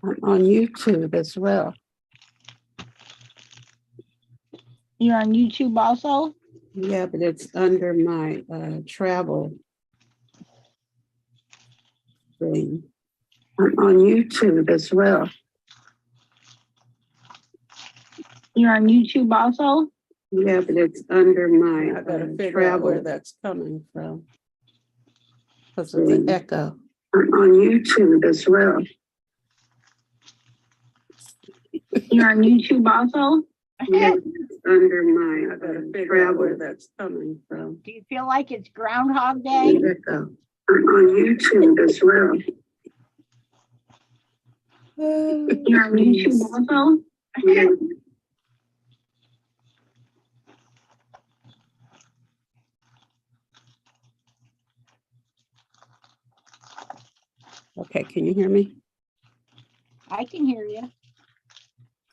I'm on YouTube as well. You're on YouTube also? Yeah, but it's under my travel thing. I'm on YouTube as well. You're on YouTube also? Yeah, but it's under my I gotta figure out where that's coming from. Because of the echo. I'm on YouTube as well. You're on YouTube also? Yeah, it's under my I gotta figure out where that's coming from. Do you feel like it's Groundhog Day? The echo. I'm on YouTube as well. You're on YouTube also? Yeah. Okay, can you hear me? I can hear you.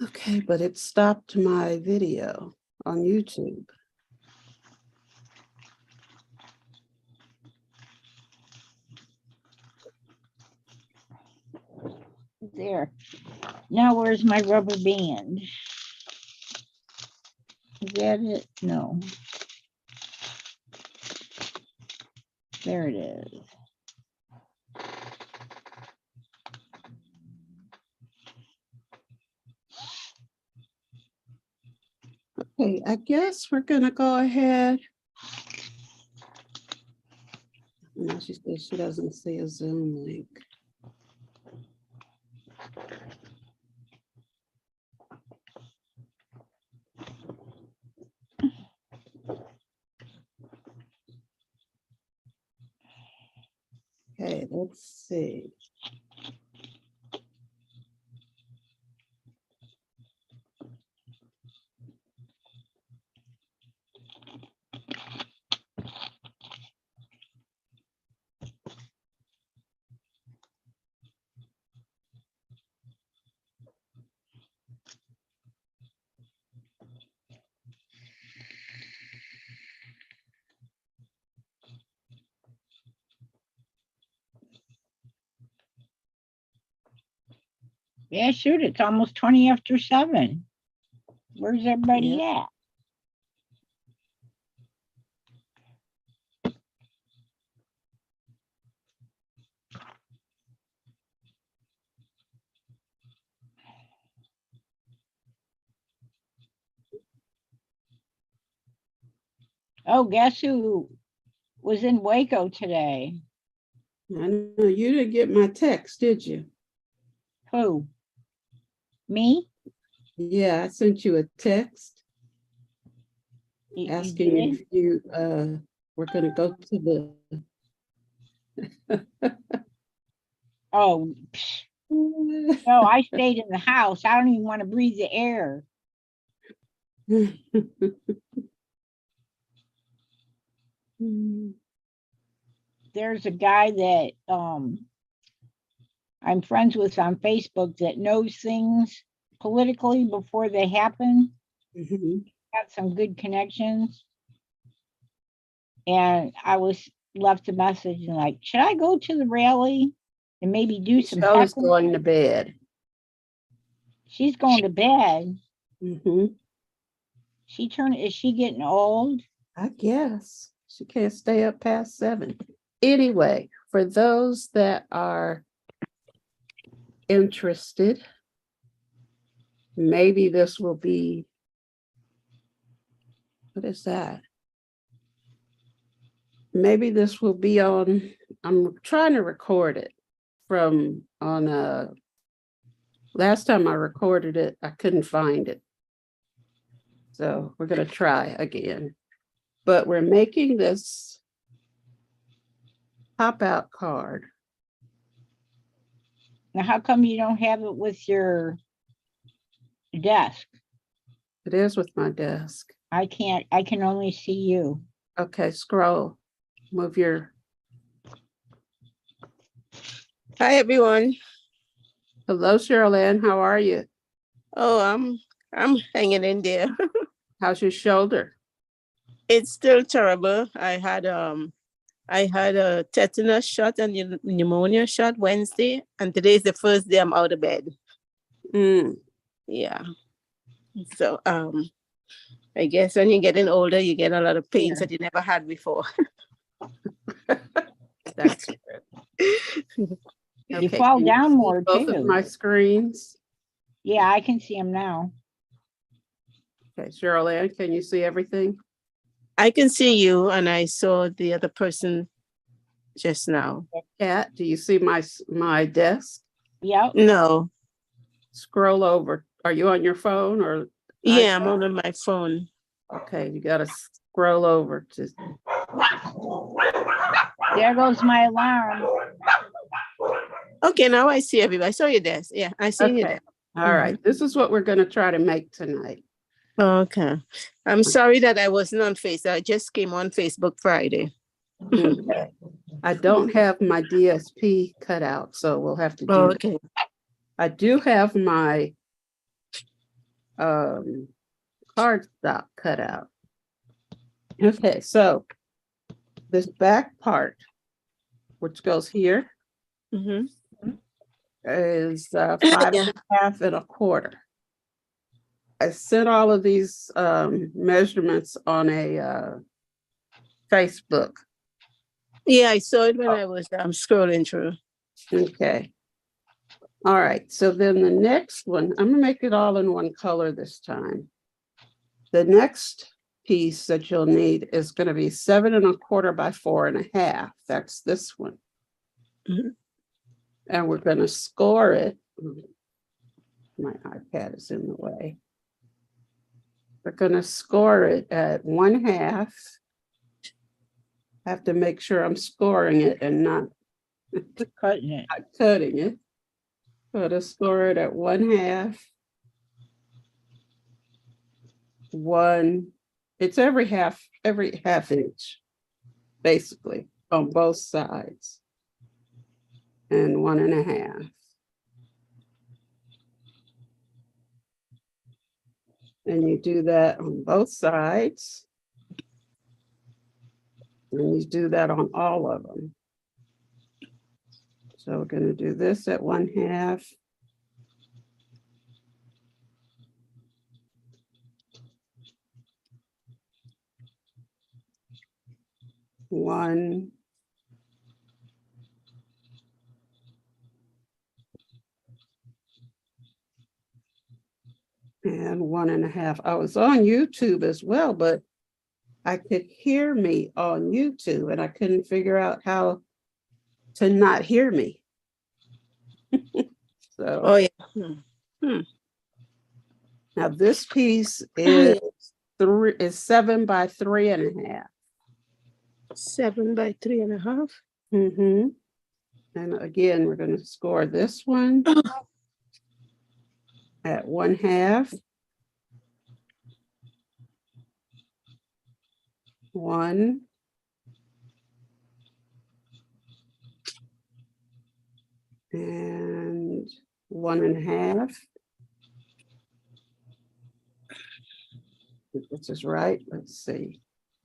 Okay, but it stopped my video on YouTube. There. Now where's my rubber band? Is that it? No. There it is. Okay, I guess we're gonna go ahead. No, she says she doesn't see a Zoom link. Okay, let's see. Yeah, shoot, it's almost 20 after 7. Where's everybody at? Oh, guess who was in Waco today? I know you didn't get my text, did you? Who? Me? Yeah, I sent you a text You asking did? if you were gonna go to Oh, the no, I stayed in the house. I don't even want to breathe the air. There's a guy that I'm friends with on Facebook that knows things politically before they happen. Mhm. Got some good connections. And I was left a message and like, should I go to the rally and maybe do some Michelle is heckling? going to bed. She's going to bed. Mhm. Is she getting old? I guess she can't stay up past 7. Anyway, for those that are interested, maybe this will be, what is that? Maybe this will be on, I'm trying to record it from on last time I recorded it, I couldn't find it. So we're gonna try again. But we're making this pop-out card. Now, how come you don't have it with your desk? It is with my desk. I can only see you. Okay, scroll, move your, Hi everyone. hello, Cheryl Ann, how are you? Oh, I'm hanging in there. How's your shoulder? It's still terrible. I had a tetanus shot and pneumonia shot Wednesday, and today is the first day I'm out of bed. Mm, Yeah. So I guess when you're getting older, you get a lot of pains Yeah. that you never had before. that's good. You Okay, fall can you down see more both of too. my screens? Yeah, I can see them now. Okay, Cheryl Ann, can you see everything? I can see you, and I saw the other person just now. Kat, do you see my desk? Yep. No. Scroll over. Are you on your phone or? Yeah, I'm on my phone. Okay, you gotta scroll over to, There goes my alarm. Okay, now I see everybody. I saw your desk. Yeah, I see you okay, there. all right. This is what we're gonna try to make tonight. Okay. I'm sorry that I wasn't on Facebook. I just came on Facebook Friday. Okay. I don't have my DSP cut out, so we'll have to do that. Okay. I do have my cardstock cut out. Okay, so this back part, which goes here, Mm-hmm. is 5.5 1/4. I sent all of these measurements on a Facebook. Yeah, I saw it when I was scrolling through. Okay. All right, so then the next one, I'm gonna make it all in one color this time. The next piece that you'll need is gonna be 7.25 by 4.5. That's this one. Mhm. And we're gonna score it. My iPad is in the way. We're gonna score it at 1/2. Have to make sure I'm scoring it and not Cutting it. cutting it. Gonna score it at 1/2. It's every half inch, basically, on both sides. And 1.5. And you do that on both sides. And you do that on all of them. So we're going to do this at 1/2. One. And 1.5. I was on YouTube as well, but I could hear me on YouTube and I couldn't figure out how to not hear me. So Oh, yeah. now this piece Oh, is 7 by 3.5. 7 by 3.5. Mm-hmm. And again, we're going to score this one at 1/2. 1. And 1.5. If this is right, let's see.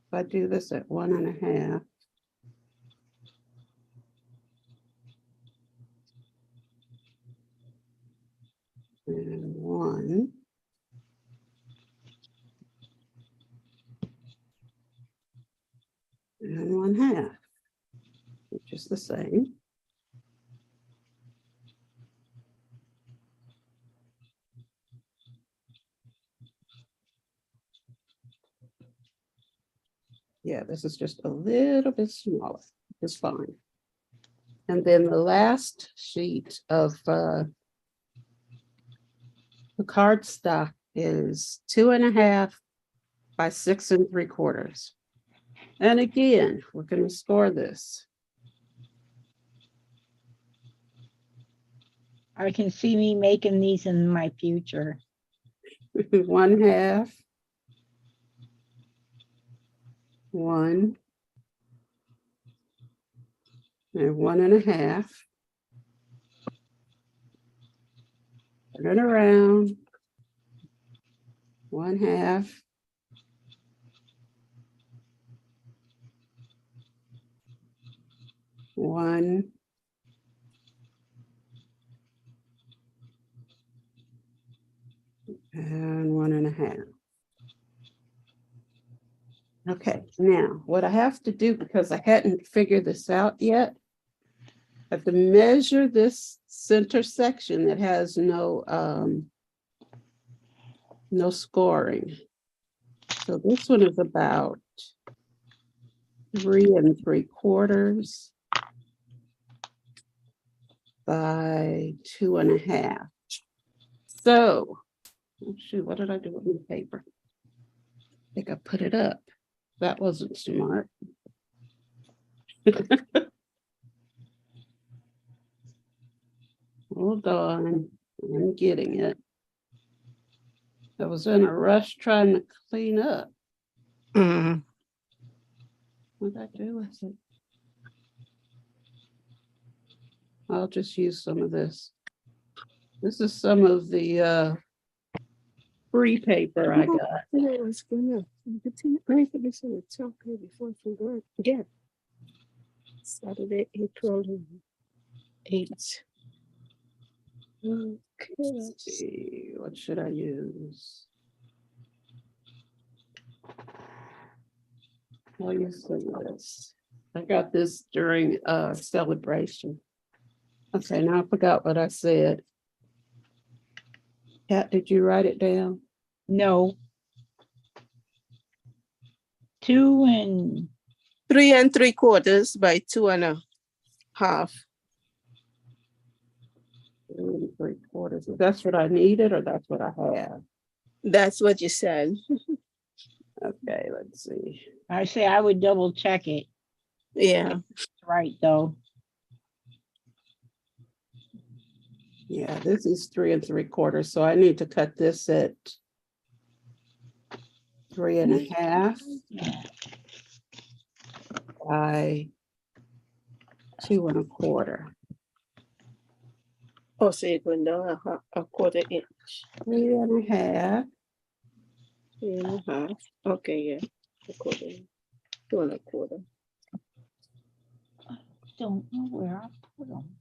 If I do this at 1.5. And 1. And 1/2, which is the same. Yeah, this is just a little bit smaller. It's fine. And then the last sheet of the cardstock is 2.5 by 6 3/4. And again, we're going to score this. I can see me making these in my future. 1/2. 1. And 1.5. Turn it around. 1/2. 1. and 1.5. Okay, now what I have to do, because I hadn't figured this out yet, I have to measure this center section that has no scoring. So this one is about 3 3/4 by 2.5. So, oh shoot, what did I do with my paper? I think I put it up. That wasn't smart. Hold on, I'm getting it. I was in a rush trying to clean up. Mm. What did I do with it? I'll just use some of this. This is some of the free paper I got. Yeah, it was gonna continue. Let me put this on the top here before I forget. Yeah. Saturday, April 8th. Okay. Let's see, what should I use? I'll use some of this. I got this during celebration. Okay, now I forgot what I said. Kat, did you write it down? No. 2 and 3 3/4 by 2.5. 3 3/4. That's what I needed, or that's what I have? That's what you said. Okay, let's see. I say I would double check it. Yeah. Right, though. Yeah, this is 3 3/4, so I need to cut this at 3.5 by 2 1/4. Oh, so you're going down a 1/4 inch. 3 1/2. 3.5. Okay, yeah. 1/4. 2 1/4. Don't know where I put them.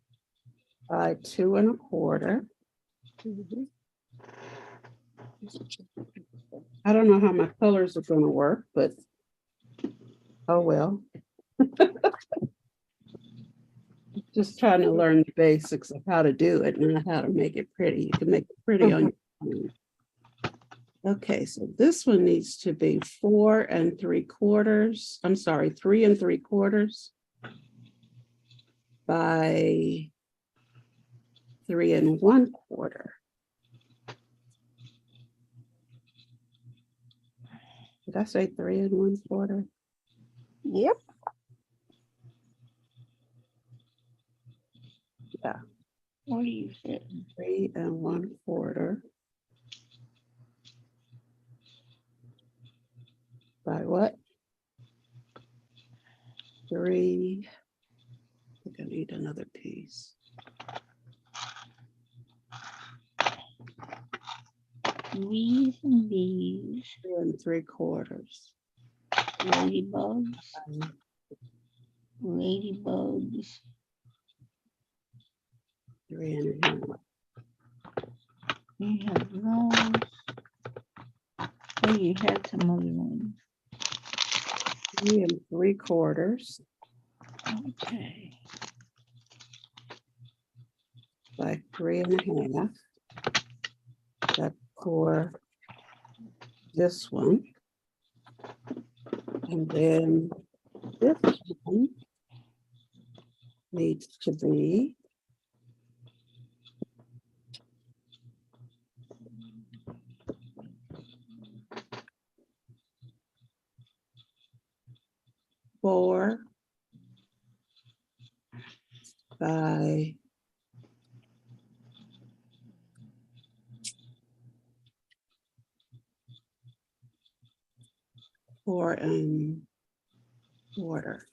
By 2 1/4. Mhm. I don't know how my colors are gonna work, but oh well. Just trying to learn the basics of how to do it and how to make it pretty. You can make it pretty on your own. Okay, so this one needs to be 4 3/4. I'm sorry, 3 3/4 by 3 1/4. Did I say 3 1/4? Yep. Yeah, What do you say? 3 1/4 by what? 3. I think I need another piece. 3 and these 3 3/4. ladybugs. Ladybugs. 3 1/2. You have those. Oh, you had some other ones. 3 3/4 Okay. by 3 1/2. That's for this one. And then this one needs to be 4 by 4 1/4.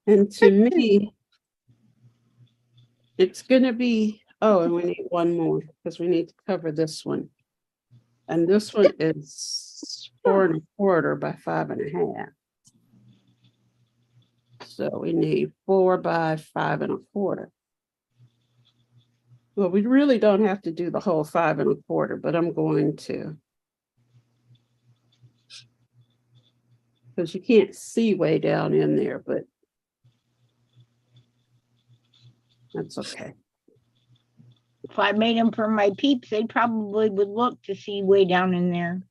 And to me, it's going to be Oh, and we need one more because we need to cover this one. And this one is 4 1/4 by 5 1/2. So we need 4 by 5 1/4. Well, we really don't have to do the whole 5 1/4, but I'm going to. Because you can't see way down in there, but that's okay. If I made them for my peeps, they probably would look to see way down in there.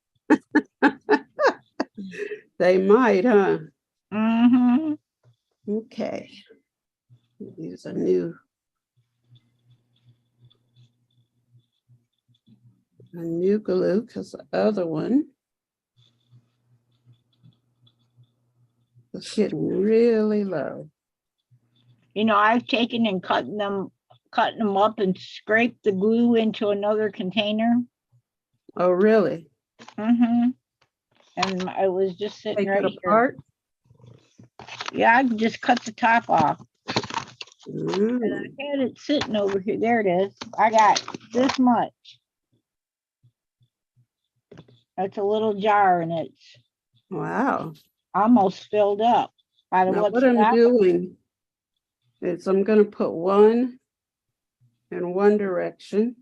They might, huh? Mm-hmm. Okay. Use a new glue because the other one was getting really low. You know, I've taken and cutting them up and scraped the glue into another container. Oh, really? Mm-hmm. And I was just sitting Take right it here. apart? Yeah, I just cut the top off. Mm, And I had it sitting over here. There it is. I got this much. That's a little jar and it's wow. almost filled up. By the Now what's what I'm left. doing is I'm going to put one in one direction.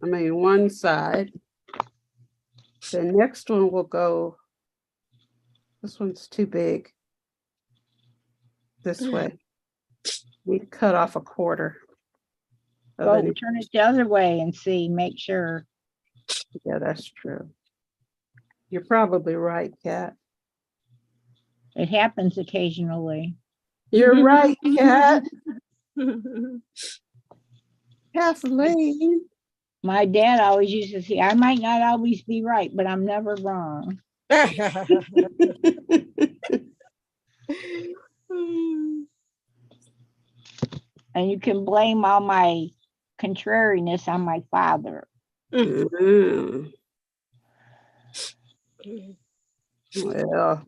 I mean, one side. The next one will go, this one's too big. This way. We cut off 1/4. of Go an- turn it the other way and see, make sure. Yeah, that's true. You're probably right, Kat. It happens occasionally. You're right, Kat. Kathleen. My dad always used to say, I might not always be right, but I'm never wrong. And you can blame all my contrariness on my father. Mm. Well,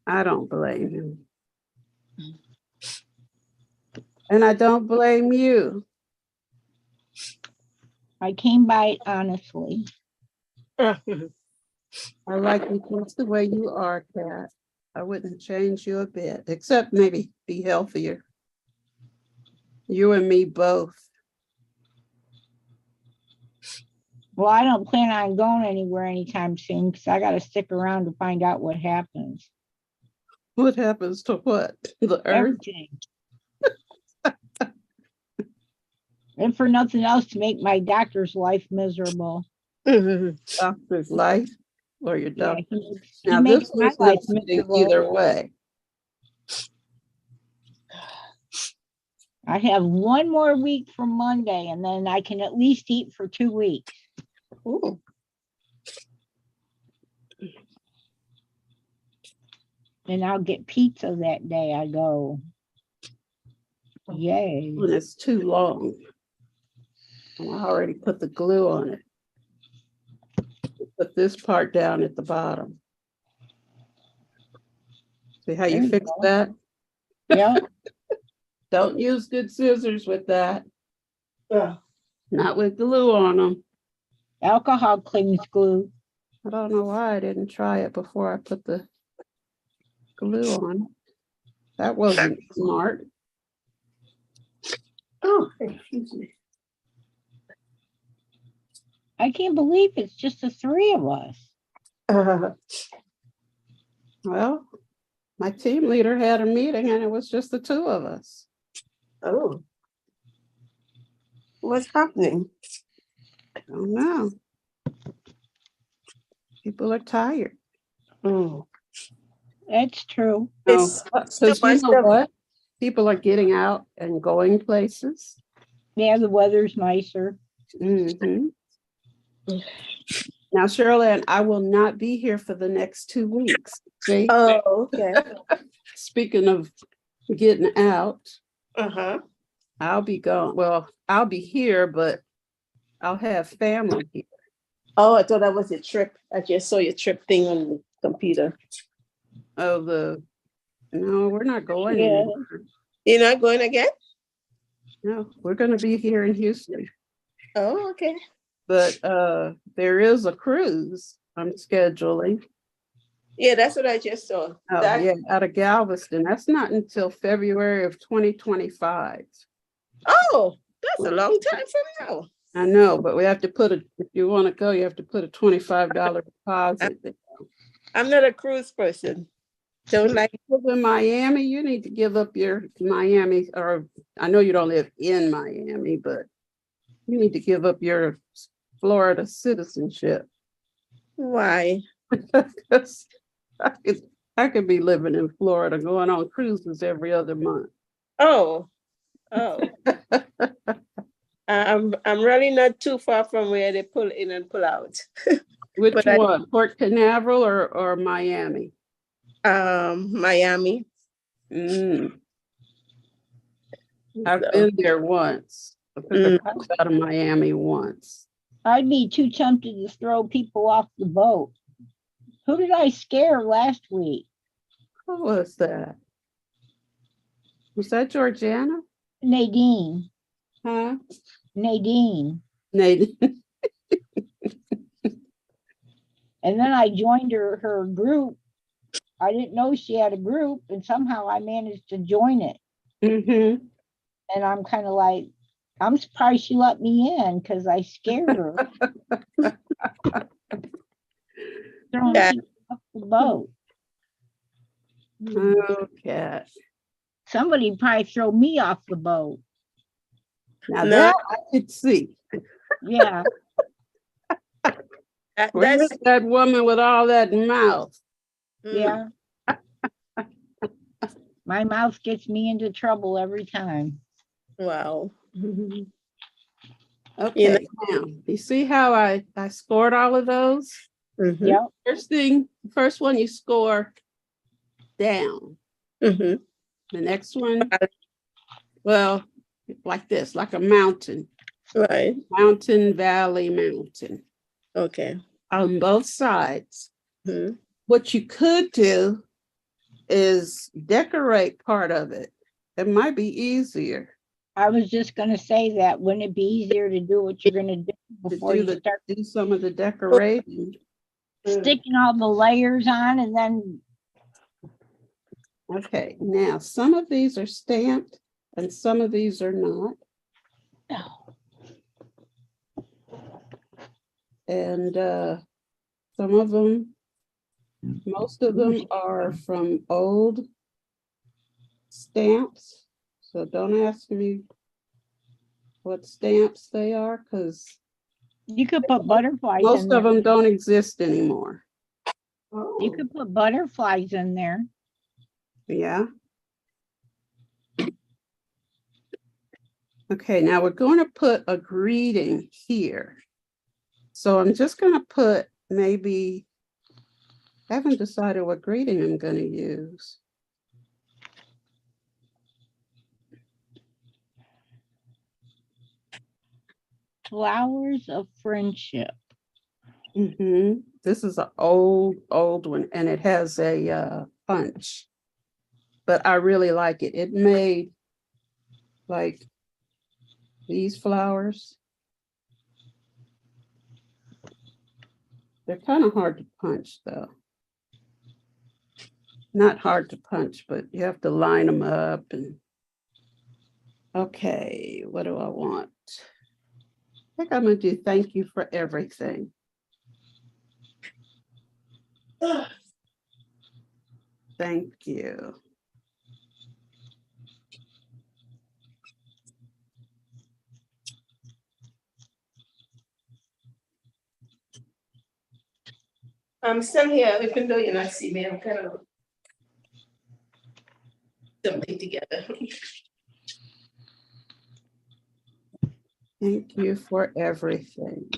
I don't blame him. And I don't blame you. I came by it honestly. I like you just the way you are, Kat. I wouldn't change you a bit, except maybe be healthier. You and me both. Well, I don't plan on going anywhere anytime soon because I got to stick around to find out what happens. What happens to what? The earth? Everything. And for nothing else, to make my doctor's life miserable. Doctor's life or your Yeah, doctor? he Now makes this my one's life not fitting miserable. either way. I have one more week from Monday, and then I can at least eat for 2 weeks. Ooh. And I'll get pizza that day. I go, yay. When it's too long. And I already put the glue on it. Put this part down at the bottom. See how There you you fix go. that? Yeah. Don't use good scissors with that. Yeah. Not with glue on them. Alcohol cleans glue. I don't know why I didn't try it before I put the glue on. That wasn't smart. Oh, excuse me. I can't believe it's just the 3 of us. Well, my team leader had a meeting and it was just the 2 of us. Oh. What's happening? I don't know. People are tired. Mm. That's true. No, It's because too you much know of- what? People are getting out and going places. Yeah, the weather's nicer. Mhm. Now, Shirley, and I will not be here for the next 2 weeks. See, Oh, okay. speaking of getting out, Uh-huh. I'll be gone. Well, I'll be here, but I'll have family here. Oh, I thought that was a trip. I just saw your trip thing on the computer. Oh, no, we're not going Yeah. anywhere. You're not going again? No, we're gonna be here in Houston, Oh, okay. but there is a cruise I'm scheduling. Yeah, that's what I just saw. Oh, That- yeah, out of Galveston. That's not until February of 2025. Oh, that's a long time from now. I know, but we have to put if you want to go, you have to put a $25 deposit. I'm not a cruise person. Don't like. Live in Miami, you need to give up your Miami, or I know you don't live in Miami, but you need to give up your Florida citizenship. Why? 'Cause I could be living in Florida, going on cruises every other month. Oh, oh. I'm really not too far from where they pull in and pull out. Which But I- one, Port Canaveral or Miami? Miami. Mm, I've So, been there once. I took a cruise out of Miami once. I'd be too tempted to throw people off the boat. Who did I scare last week? What was that? Was that Georgiana? Nadine. Huh? Nadine. Nate. And then I joined her group. I didn't know she had a group, and somehow I managed to join it. Mm-hmm. And I'm kind of like, I'm surprised she let me in because I scared her. Throwing Yeah. people off the boat. Okay. Somebody probably throw me off the boat. Now No. that I could see. Yeah. Where's That's that woman with all that mouth? Yeah. My mouth gets me into trouble every time. Wow. Okay, now you see how I scored all of those? Mhm. Yep. First one you score down. Mhm. The next one, well, like this, like a mountain, Right. mountain, valley, mountain Okay. on both sides. Mhm. What you could do is decorate part of it. It might be easier I was just gonna say that. Wouldn't it be easier to do what you're gonna do to before you start do some of the decorating. sticking all the layers on and then Okay, now some of these are stamped and some of these are not. And some of them, most of them are from old stamps. So don't ask me what stamps they are, because you could put butterflies most in of there. them don't exist anymore. You could put butterflies in there. Yeah. Okay, now we're going to put a greeting here. So I'm just going to put maybe, I haven't decided what greeting I'm going to use. Flowers of friendship. This is an old one, and it has a punch, but I really like it. It made like these flowers. They're kind of hard to punch though. Not hard to punch, but you have to line them up and. Okay, what do I want? I think I'm gonna do thank you for everything. Thank you. I'm still here, even though you're not seeing me. I'm kind of something together. Thank you for everything.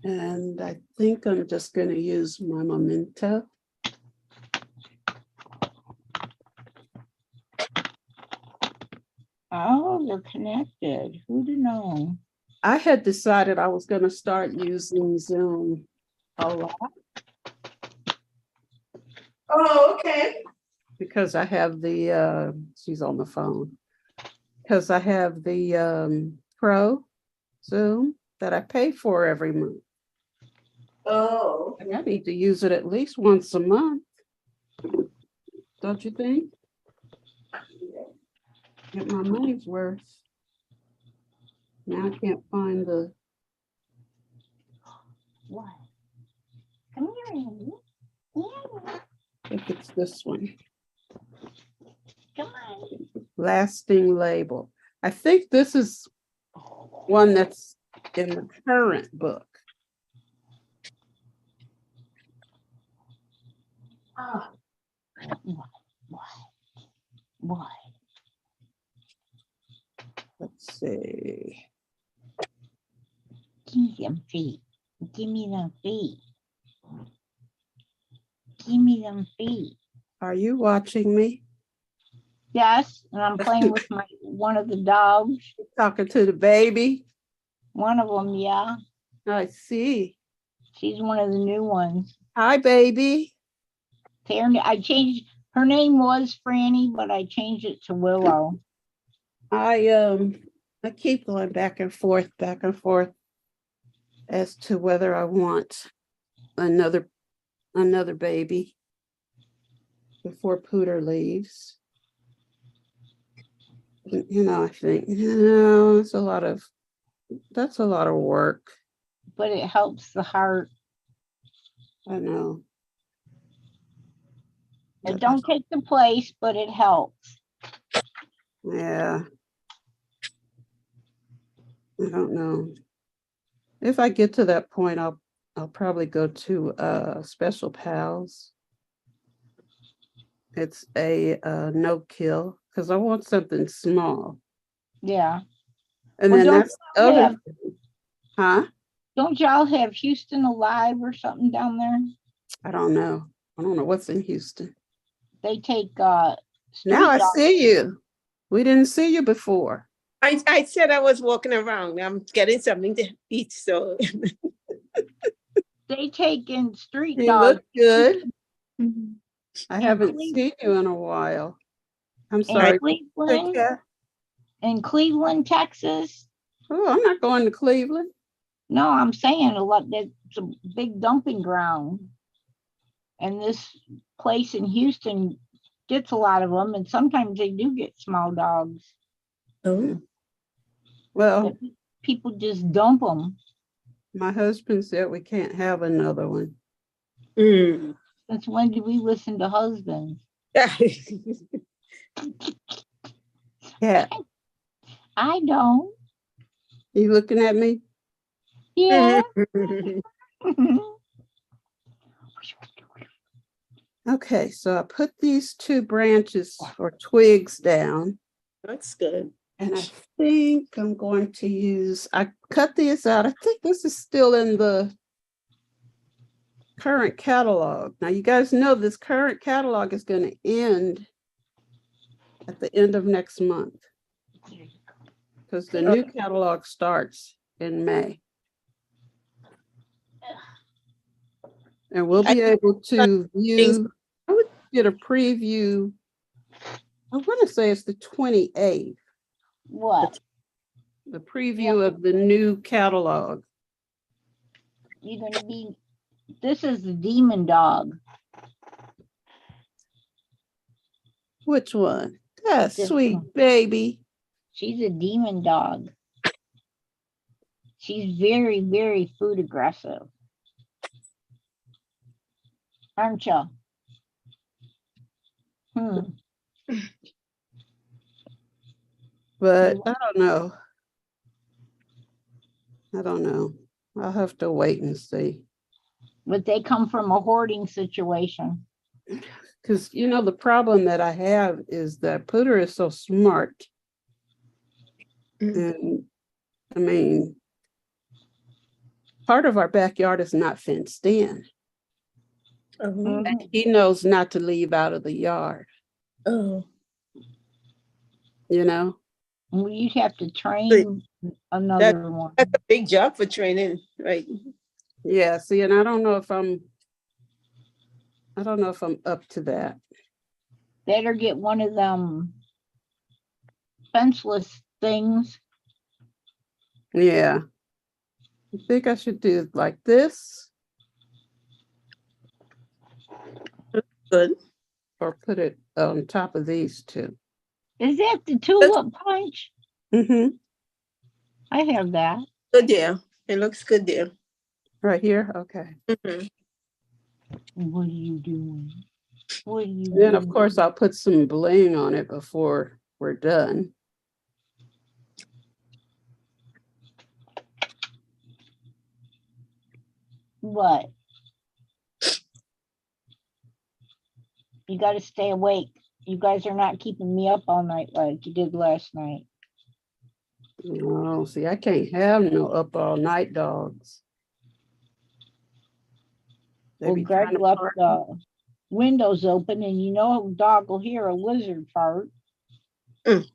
And I think I'm just going to use my memento. Oh, they're connected. Who'd have known? I had decided I was going to start using Zoom a lot. Oh, okay. because I have the, she's on the phone. Because I have the Pro Zoom that I pay for every month. Oh. And I need to use it at least once a month. Don't you think? Get my money's worth. Now I can't find the, What? Come here, Andy. Yeah, I think it's this one, come on. lasting label. I think this is one that's in the current book. Oh. What? Let's see. Give me them feet. Give me them feet. Give me them feet. Are you watching me? Yes, and I'm playing with one of the dogs. Talking to the baby? One of them, yeah. I see. She's one of the new ones. Hi, baby. I changed, her name was Franny, but I changed it to Willow. I keep going back and forth as to whether I want another baby before Pooter leaves. You know, I think, that's a lot of work. But it helps the heart. I know. It don't take the place, but it helps. Yeah. I don't know. If I get to that point, I'll probably go to Special Pals. It's a no kill because I want something small. Yeah. And Well, then don't that's you other have- thing. Huh? Don't y'all have Houston Alive or something down there? I don't know. I don't know what's in Houston. They take Now street I dogs. see you. We didn't see you before. I said I was walking around. I'm getting something to eat, so. They take in street You dogs look good. I In haven't Cleveland. seen you in a while. I'm in sorry. Cleveland, in Cleveland, Texas. Oh, I'm not going to Cleveland. No, I'm saying a lot. That's a big dumping ground. And this place in Houston gets a lot of them, and sometimes they do get small dogs. Oh. Well, But people just dump them. my husband said we can't have another one. Mm. Since when do we listen to husbands? Yeah. I don't. You looking at me? Yeah. Okay, so I put these two branches or twigs down, That's good. and I think I'm going to use, I cut these out. I think this is still in the current catalog. Now, you guys know this current catalog is going to end at the end of next month because the new catalog starts in May. And we'll be able to view, I would get a preview. I want to say it's the 28th, What? the preview of the new catalog. You're gonna be, this is the demon dog. Which one? That This sweet one. baby. She's a demon dog. She's very, very food aggressive. Aren't you? But I don't know. I don't know. I'll have to wait and see. But they come from a hoarding situation. Because, you know, the problem that I have is that Pooter is so smart. And I mean, part of our backyard is not fenced in. Oh. And he knows not to leave out of the yard, Oh. you know? You'd have to train another one. That's a big job for training, right? Yeah, see, and I don't know if I'm up to that. Better get one of them fenceless things. Yeah. I think I should do it like this Good. or put it on top of these two. Is that the tulip punch? Mm-hmm. I have that. Good there. It looks good there. Right here. Okay. Mhm. What are you doing? What are you Then, of doing? course, I'll put some bling on it before we're done. What? You got to stay awake. You guys are not keeping me up all night like you did last night. Oh, see, I can't have no up all night dogs. They Well, be Greg trying to left bark. the windows open, and you know a dog will hear a lizard fart. Mm.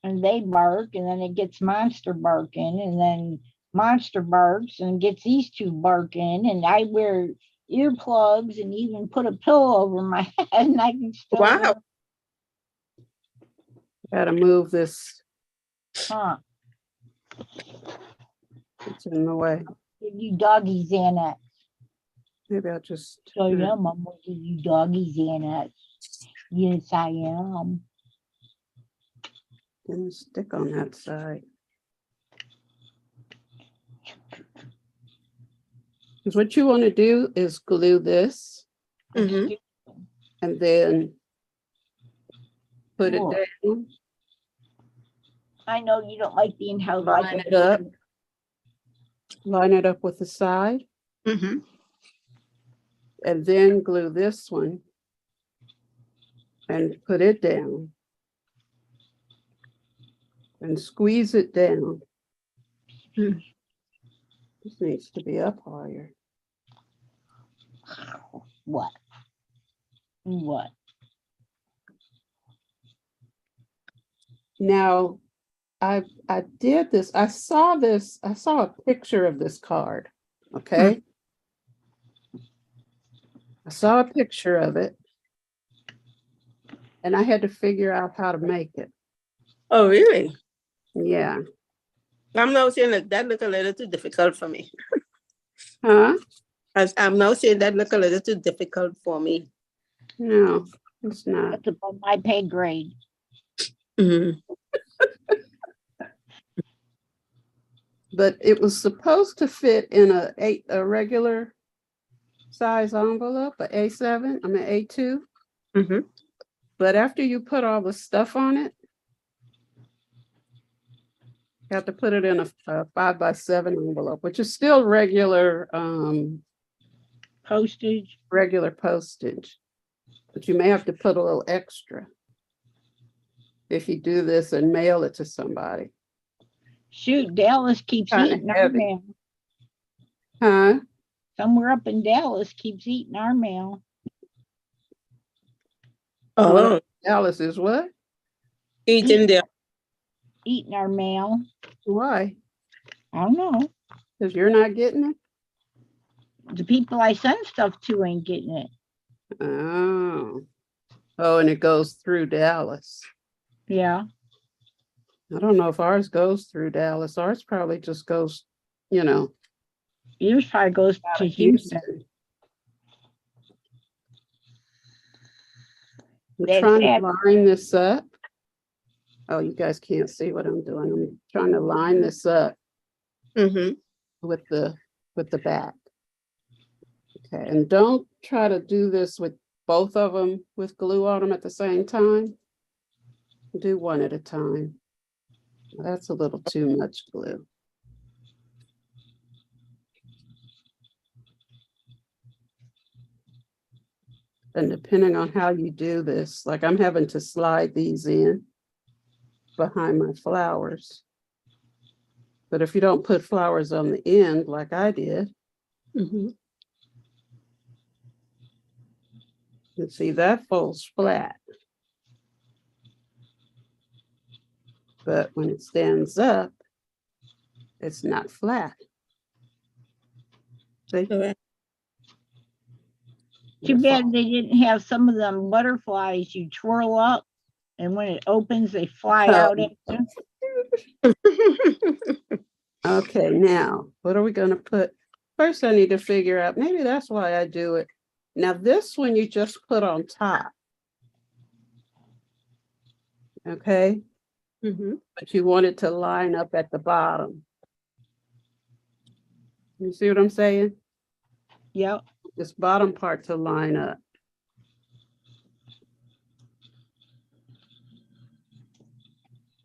And they bark, and then it gets Monster barking, and then Monster barks and gets these two barking, and I wear earplugs and even put a pillow over my head, and I can still Wow. hear, Gotta move this. huh? It's in the way. Give you doggy Xanax. Maybe I'll just. So yeah, I'm gonna give you doggy Xanax. Yes, I am. Didn't stick on that side. Because what you want to do is glue this Mhm. and then put it Cool. down, I know you don't like being held like line a it up, line it up with the side, Mhm. and then glue this one and put it down and squeeze it down. Hmm. This needs to be up higher. What? What? Now, I did this. I saw a picture of this card. Okay. I saw a picture of it and I had to figure out how to make it. Oh, really? Yeah. I'm now saying that look a little too difficult for me. Huh? As I'm now saying that look a little too difficult for me. No, it's not. That's above my pay grade. Mhm. But it was supposed to fit in a regular size envelope, a A7, I mean A2. Mhm. But after you put all the stuff on it, you have to put it in a 5x7 envelope, which is still regular Postage. regular postage. But you may have to put a little extra if you do this and mail it to somebody. Shoot, Dallas keeps Kinda eating our heavy. mail. Huh? Somewhere up in Dallas keeps eating our mail. Oh, Alice is what? eating there. Eating our mail. Why? I don't know. Because you're not getting it? The people I send stuff to ain't getting it. Oh. Oh, and it goes through Dallas. Yeah. I don't know if ours goes through Dallas. Ours probably just goes, you know, Yours probably goes out to of Houston. Houston. I'm That's trying sad. to line this up. Oh, you guys can't see what I'm doing. I'm trying to line this up Mhm. with the back. Okay, and don't try to do this with both of them with glue on them at the same time. Do one at a time. That's a little too much glue. And depending on how you do this, like I'm having to slide these in behind my flowers. But if you don't put flowers on the end like I did, Mhm. you see that folds flat. But when it stands up, it's not flat. See? Correct. Too bad they didn't have some of them butterflies you twirl up, and when it opens, they fly Oh. out at you. Okay, now, what are we gonna put? First, I need to figure out, maybe that's why I do it. Now, this one you just put on top. Okay, Mhm. but you want it to line up at the bottom. You see what I'm saying? Yep. This bottom part to line up.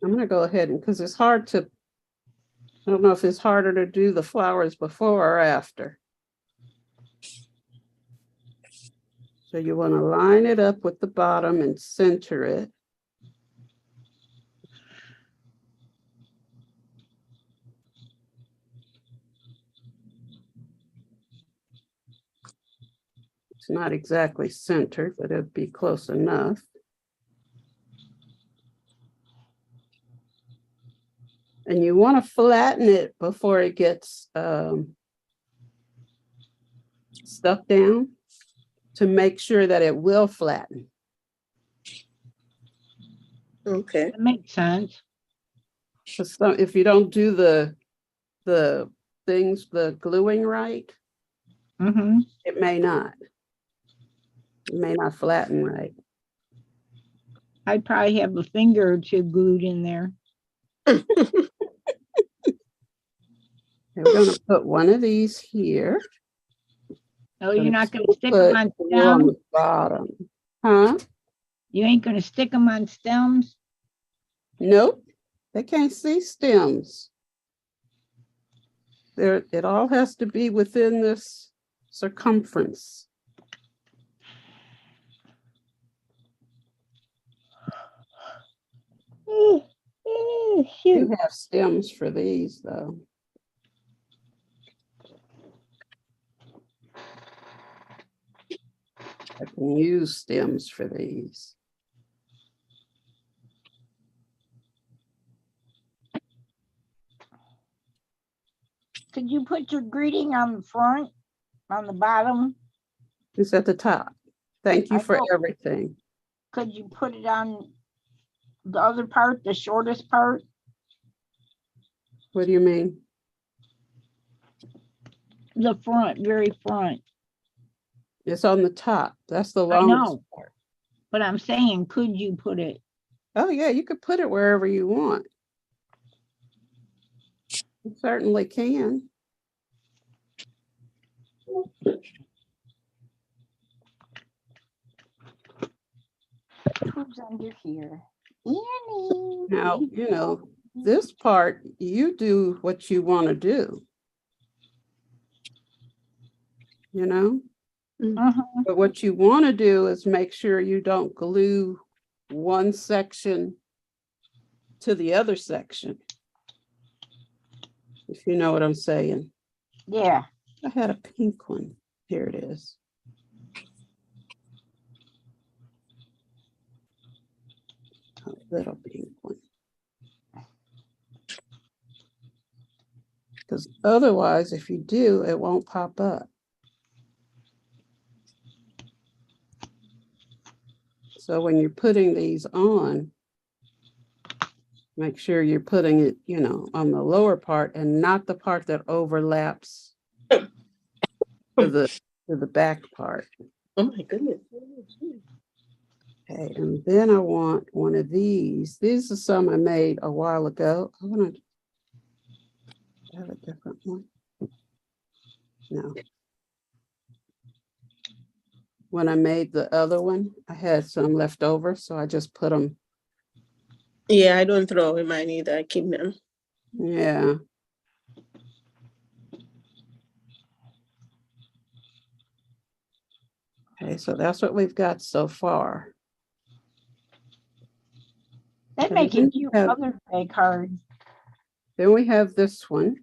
I'm gonna go ahead and, because it's hard to, I don't know if it's harder to do the flowers before or after. So you want to line it up with the bottom and center it. It's not exactly centered, but it'd be close enough. And you want to flatten it before it gets stuck down to make sure that it will flatten. Okay. That makes sense. So if you don't do the things, the gluing right, Mm-hmm. it may not. It may not flatten right. I'd probably have a finger or two glued in there. Okay, we're gonna put one of these here. Oh, you're not gonna Put stick them on one on stems? the bottom. Huh? You ain't gonna stick them on stems? Nope, they can't see stems. There, it all has to be within this circumference. You Shoot. have stems for these, though. I can use stems for these. Could you put your greeting on the front, on the bottom? It's at the top. Thank you I for know. everything. Could you put it on the other part, the shortest part? What do you mean? The front, very front. It's on the top. That's the I longest know. part. But I'm saying, could you put it? Oh, yeah, you could put it wherever you want. You certainly can. Who's under here? Annie. Now, you know, this part, you do what you want to do. You know? Uh-huh. But what you want to do is make sure you don't glue one section to the other section. If you know what I'm saying. Yeah. I had a pink one. Here it is. A little pink one. Because otherwise, if you do, it won't pop up. So when you're putting these on, make sure you're putting it, you know, on the lower part and not the part that overlaps to the back part. Oh my goodness. Okay, and then I want one of these. These are some I made a while ago. I want to have a different one. No. When I made the other one, I had some left over, so I just put them. Yeah, I don't throw away mine either. I keep them. Yeah. Okay, so that's what we've got so far. That And makes a then cute we have- Mother's Day card. Then we have this one,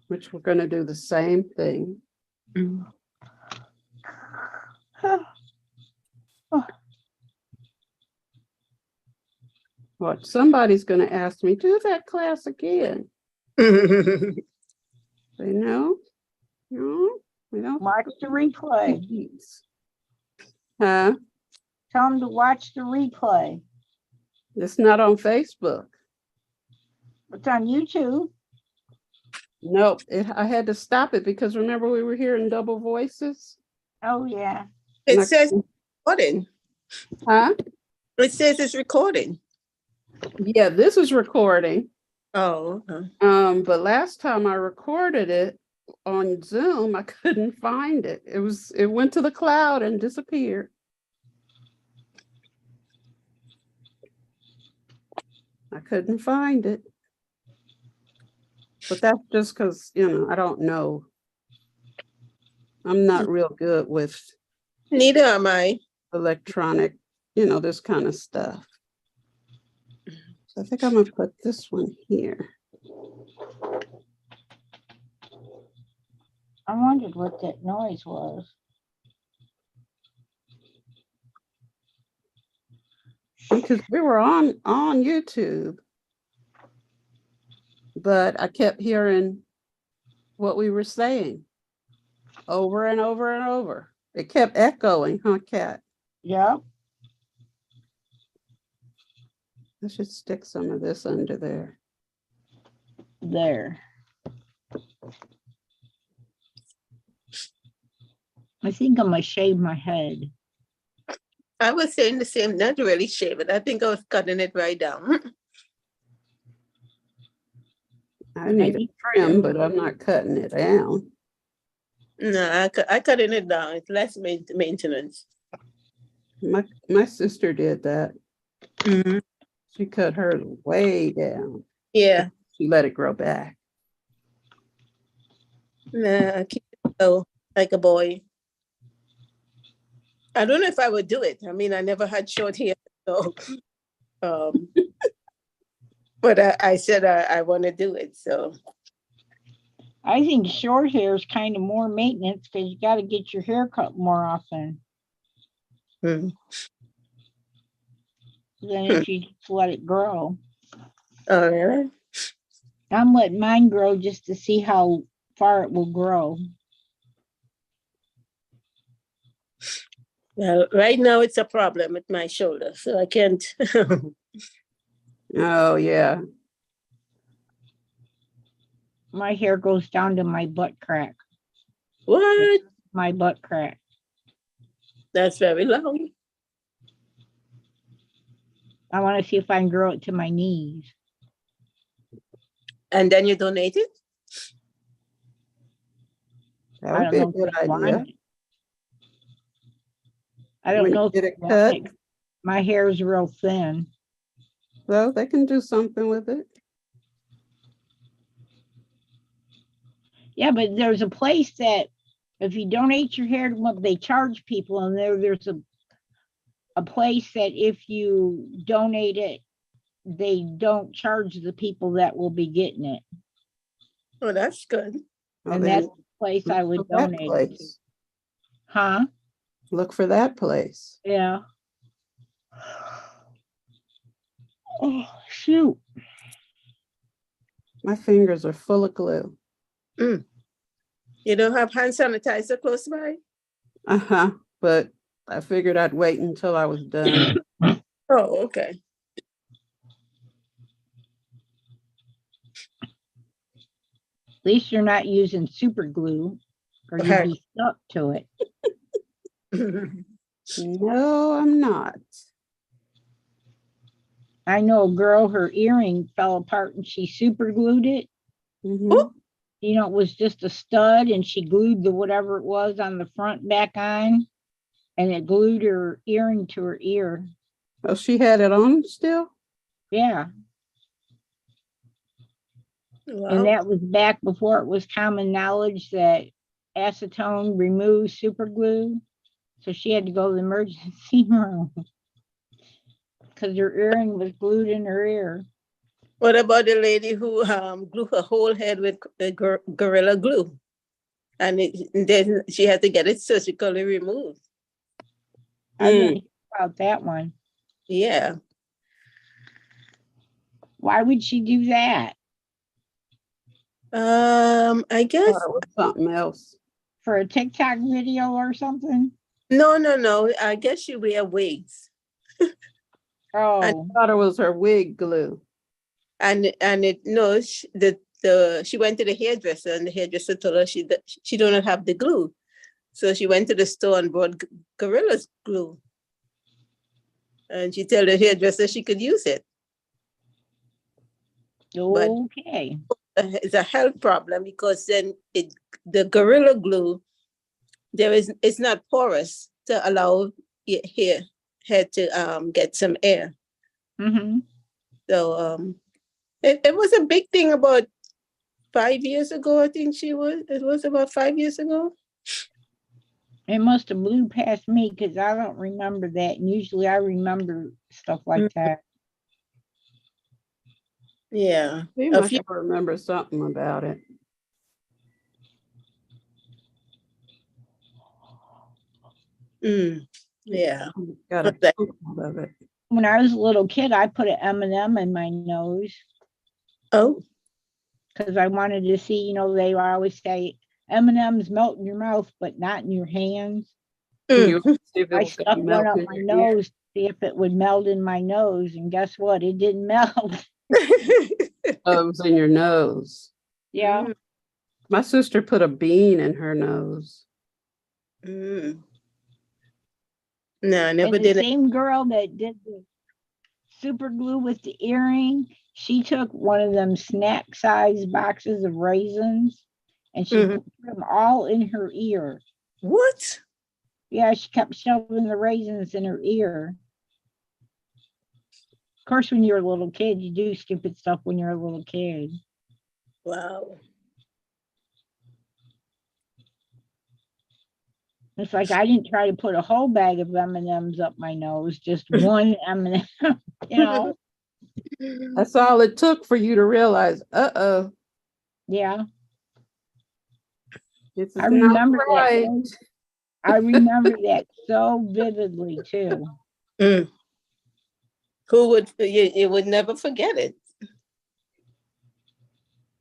which we're going to do the same thing. What somebody's going to ask me, do that class again. Say no, no, We don't. Watch the replay. Huh? Tell them to watch the replay. It's not on Facebook. It's on YouTube. Nope. I had to stop it because remember we were hearing double voices? Oh, yeah. It And I says couldn't- recording. Huh? It says it's recording. Yeah, this is recording. Oh, okay. But last time I recorded it on Zoom, I couldn't find it. It went to the cloud and disappeared. I couldn't find it. But that's just because, I don't know. I'm not real good with Neither am I. electronic, this kind of stuff. So I think I'm gonna put this one here. I wondered what that noise was. Because we were on YouTube, but I kept hearing what we were saying over and over and over. It kept echoing, huh, Kat? Yep. I should stick some of this under there. There. I think I'm gonna shave my head. I was saying the same, not really shave it. I think I was cutting it right down. I need a trim, but I'm not cutting it down. No, I cutting it down. It's less maintenance. My sister did that. Mhm. She cut hers way down. Yeah. She let it grow back. Nah, I keep it low, like a boy. I don't know if I would do it. I mean, I never had short hair, so but I said I want to do it. So I think short hair is kind of more maintenance because you got to get your hair cut more often hmm. than if you just let it grow. Oh, really? I'm letting mine grow just to see how far it will grow. Well, right now it's a problem with my shoulder, so I can't. Oh, yeah. My hair goes down to my butt crack. What? My butt crack. That's very long. I want to see if I can grow it to my knees. And then you donate it? That I would don't be a know good if I want idea. it. I don't When you know if get I it want cut. it. My hair is real thin. Well, they can do something with it. Yeah, but there's a place that if you donate your hair to them, they charge people, and there's a place that if you donate it, they don't charge the people that will be getting it. Oh, that's good. Well, And then that's the place I would look for that donate it to. place. Huh? Look for that place. Yeah. Oh, shoot. My fingers are full of glue. You don't have hand sanitizer close by? Uh-huh. But I figured I'd wait until I was done. Oh, okay. At least you're not using super glue or you'd be stuck to it. No, I'm not. I know a girl, her earring fell apart and she super glued it. Mhm. You know, it was just a stud and she glued the whatever it was on the front back on, and it glued her earring to her ear. Oh, she had it on still? Yeah. Wow. And that was back before it was common knowledge that acetone removes super glue. So she had to go to the emergency room because her earring was glued in her ear. What about the lady who glued her whole head with Gorilla Glue? And then she had to get it surgically removed. I didn't hear about that one. Yeah. Why would she do that? I guess Or it was something else. for a TikTok video or something? No. I guess she wear wigs. Oh, Thought it was her wig glue. And it no, she went to the hairdresser, and the hairdresser told her she don't have the glue. So she went to the store and bought Gorilla's glue. And she told the hairdresser she could use it. okay. It's a health problem because then the Gorilla glue, it's not porous to allow your hair to get some air. Mm-hmm. So it was a big thing about 5 years ago. I think it was about 5 years ago. It must have blew past me because I don't remember that. And usually I remember stuff like that. Yeah. You A must few- remember something about it. Yeah. Got a Okay. chunk out of it. When I was a little kid, I put an M&M in my nose Oh. because I wanted to see, they always say M&Ms melt in your mouth, but not in your hands. You see if it I was gonna stuck one melt up in my your ear. nose to see if it would melt in my nose. And guess what? It didn't melt. Oh, it was in your nose. Yeah. My sister put a bean in her nose. Mm. No, I never And the did it. same girl that did the super glue with the earring, she took one of them snack size boxes of raisins and she Mhm. put them all in her ear. What? Yeah, she kept shoving the raisins in her ear. Of course, when you're a little kid, you do stupid stuff when you're a little kid. Wow. It's like I didn't try to put a whole bag of M&Ms up my nose, just one M&M, That's all it took for you to realize, uh-oh, Yeah, this is I not remember right. that. I remember that so vividly too. Mm. Who would you would never forget it?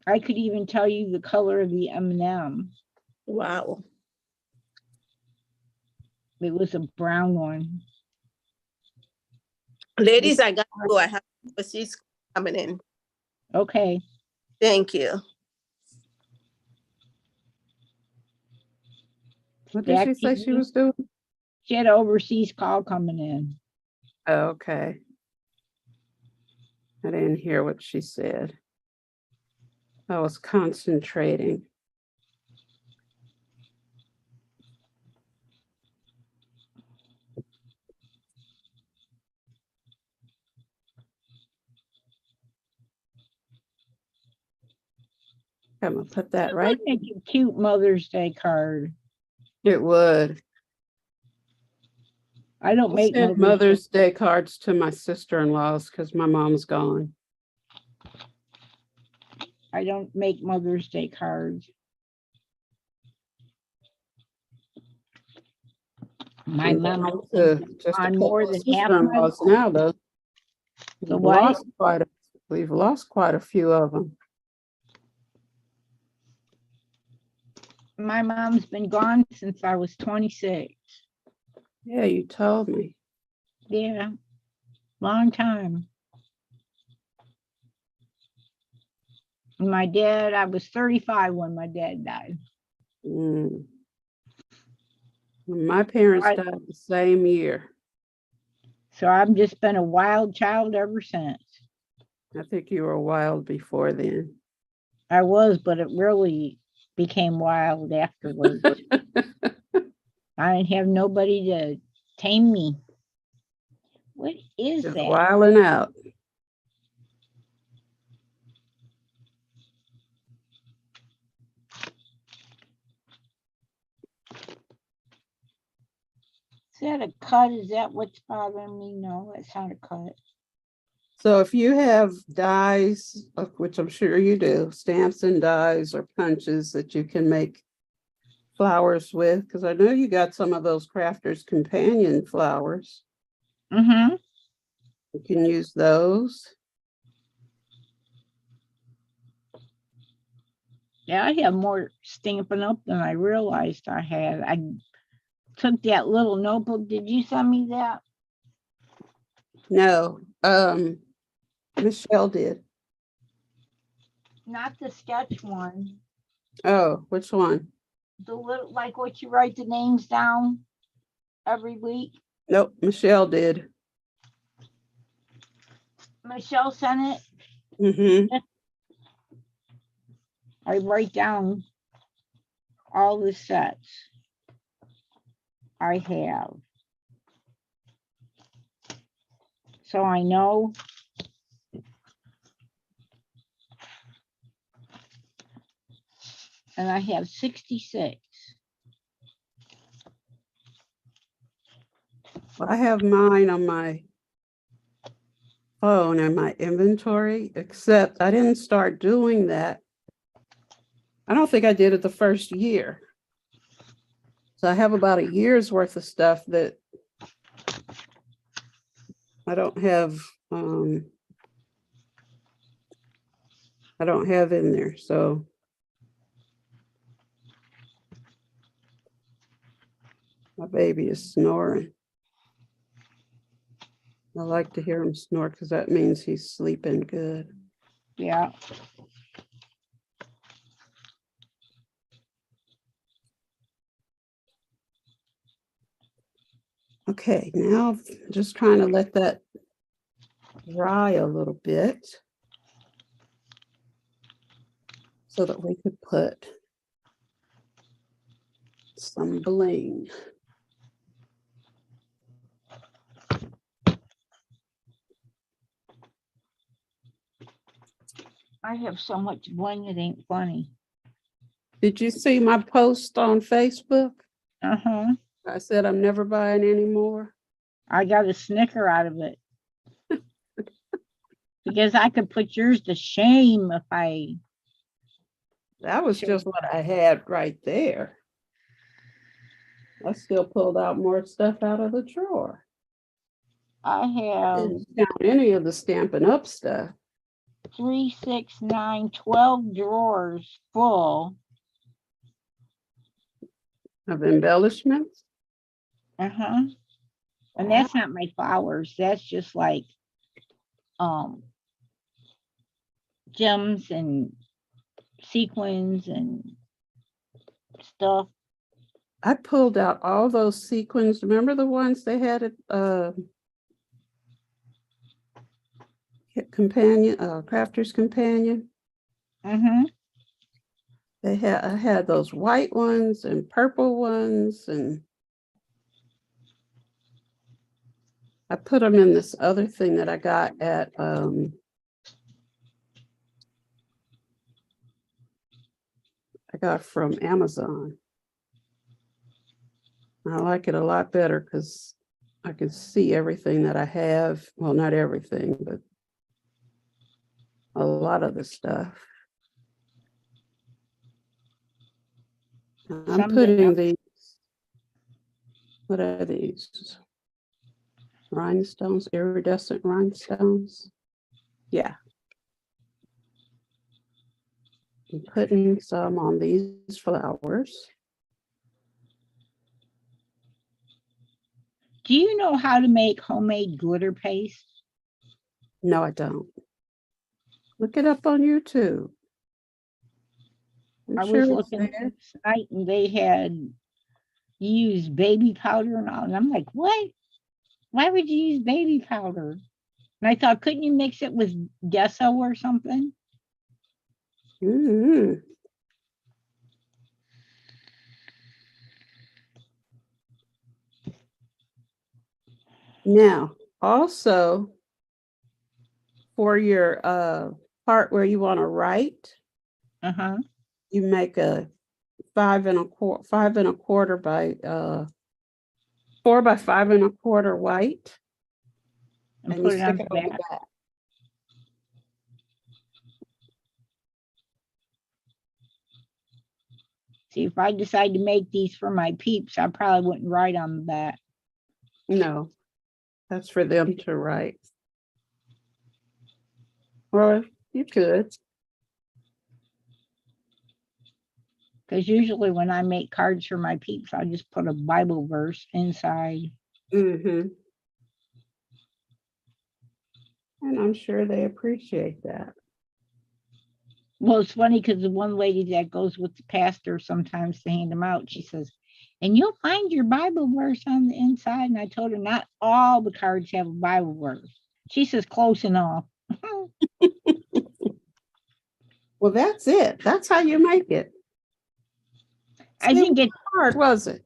I could even tell you the color of the M&M. Wow. It was a brown one. Ladies, I got to go. I have she's coming in. Okay. Thank you. What did Back she to say she you. was doing? She had an overseas call coming in. Oh, okay. I didn't hear what she said. I was concentrating. I'm gonna put that right. Make a cute Mother's Day card. It would. I don't I make sent Mother's Day cards to my sister-in-laws because my mom's gone. I don't make Mother's Day cards. My I'm mom down to just a on couple more of than half my sister-in-laws now, though. The what? We've lost quite a few of them. My mom's been gone since I was 26. Yeah, you told me. Yeah, long time. My dad, I was 35 when my dad died. Mm. My parents Right. died the same year. So I've just been a wild child ever since. I think you were wild before then. I was, but it really became wild afterwards. I didn't have nobody to tame me. What is Just that? wilding out. Is that a cut? Is that what's bothering me? No, that's not a cut. So if you have dies, of which I'm sure you do, stamps and dies or punches that you can make flowers with, because I know you got some of those Crafters Companion flowers. Mm-hmm. You can use those. Yeah, I have more Stampin' Up than I realized I had. I took that little notebook. Did you send me that? No, Michelle did. Not the sketch one. Oh, which one? The little, like what you write the names down every week. Nope, Michelle did. Michelle sent it. Mm-hmm. I write down all the sets I have. So I know. And I have 66. I have mine on my phone and my inventory, except I didn't start doing that. I don't think I did it the first year. So I have about a year's worth of stuff that I don't have, I don't have in there, so. My baby is snoring. I like to hear him snore because that means he's sleeping good. Yeah. Okay, now just trying to let that dry a little bit so that we could put some bling. I have so much bling, it ain't funny. Did you see my post on Facebook? Uh-huh. I said I'm never buying any more. I got a snicker out of it. Because I could put yours to shame if I. That was just what I had right there. I still pulled out more stuff out of the drawer. I have Didn't count any of the Stampin' Up stuff. 3, 6, 9, 12 drawers full. Of embellishments. Uh-huh. And that's not my flowers. That's just like gems and sequins and stuff. I pulled out all those sequins. Remember the ones they had at Companion, Crafter's Companion? Mm-hmm. I had those white ones and purple ones, and I put them in this other thing that I got at I got from Amazon. I like it a lot better because I can see everything that I have. Well, not everything, but a lot of the stuff. I'm putting these, what are these? Rhinestones, iridescent rhinestones. Yeah. I'm putting some on these flowers. Do you know how to make homemade glitter paste? No, I don't. Look it up on YouTube. I was looking last night and they had used baby powder and all. And I'm like, what? Why would you use baby powder? And I thought, couldn't you mix it with gesso or something? Mm-hmm. Now, also for your part where you want to write, you make a 5 1/4 by 4 by 5 1/4 white, And you put it on stick the it on back. the back. See, if I decide to make these for my peeps, I probably wouldn't write on the back. No, that's for them to write. Well, you could. Because usually when I make cards for my peeps, I just put a Bible verse inside. Mm-hmm. And I'm sure they appreciate that. Well, it's funny because the one lady that goes with the pastor sometimes to hand them out, she says, and you'll find your Bible verse on the inside. And I told her not all the cards have a Bible verse. She says close enough. Well, that's it. That's how you make it. I See, think it it, hard, was it?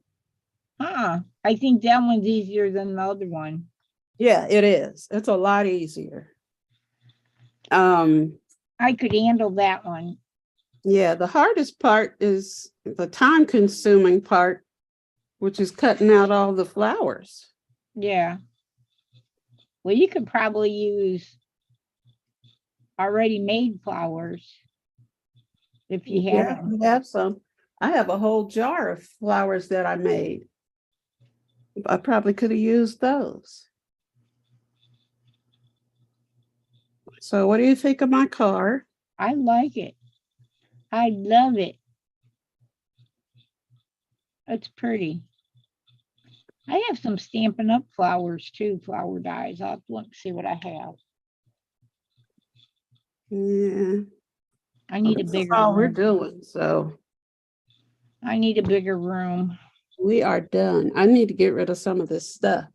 I think that one's easier than the other one. Yeah, it is. It's a lot easier. I could handle that one. Yeah, the hardest part is the time-consuming part, which is cutting out all the flowers. Yeah. Well, you could probably use already made flowers if you have Yeah, them. we have some. I have a whole jar of flowers that I made. I probably could have used those. So what do you think of my card? I like it. I love it. It's pretty. I have some Stampin' Up! Flowers too, flower dyes. I'll have to look and see what I have. Yeah, I need a this is bigger all we're room. doing. So I need a bigger room. we are done. I need to get rid of some of this stuff.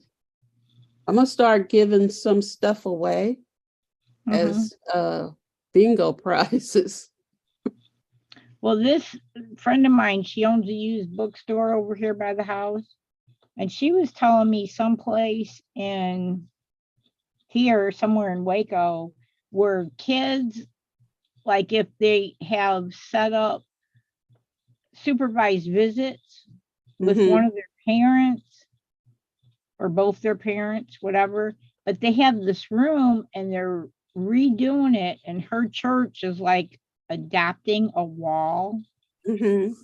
I'm gonna start giving some stuff away as bingo prizes. Well, this friend of mine, she owns a used bookstore over here by the house. And she was telling me someplace in here, somewhere in Waco, where kids, like if they have set up supervised visits with Mhm. one of their parents or both their parents, whatever, but they have this room and they're redoing it. And her church is like adapting a wall Mhm.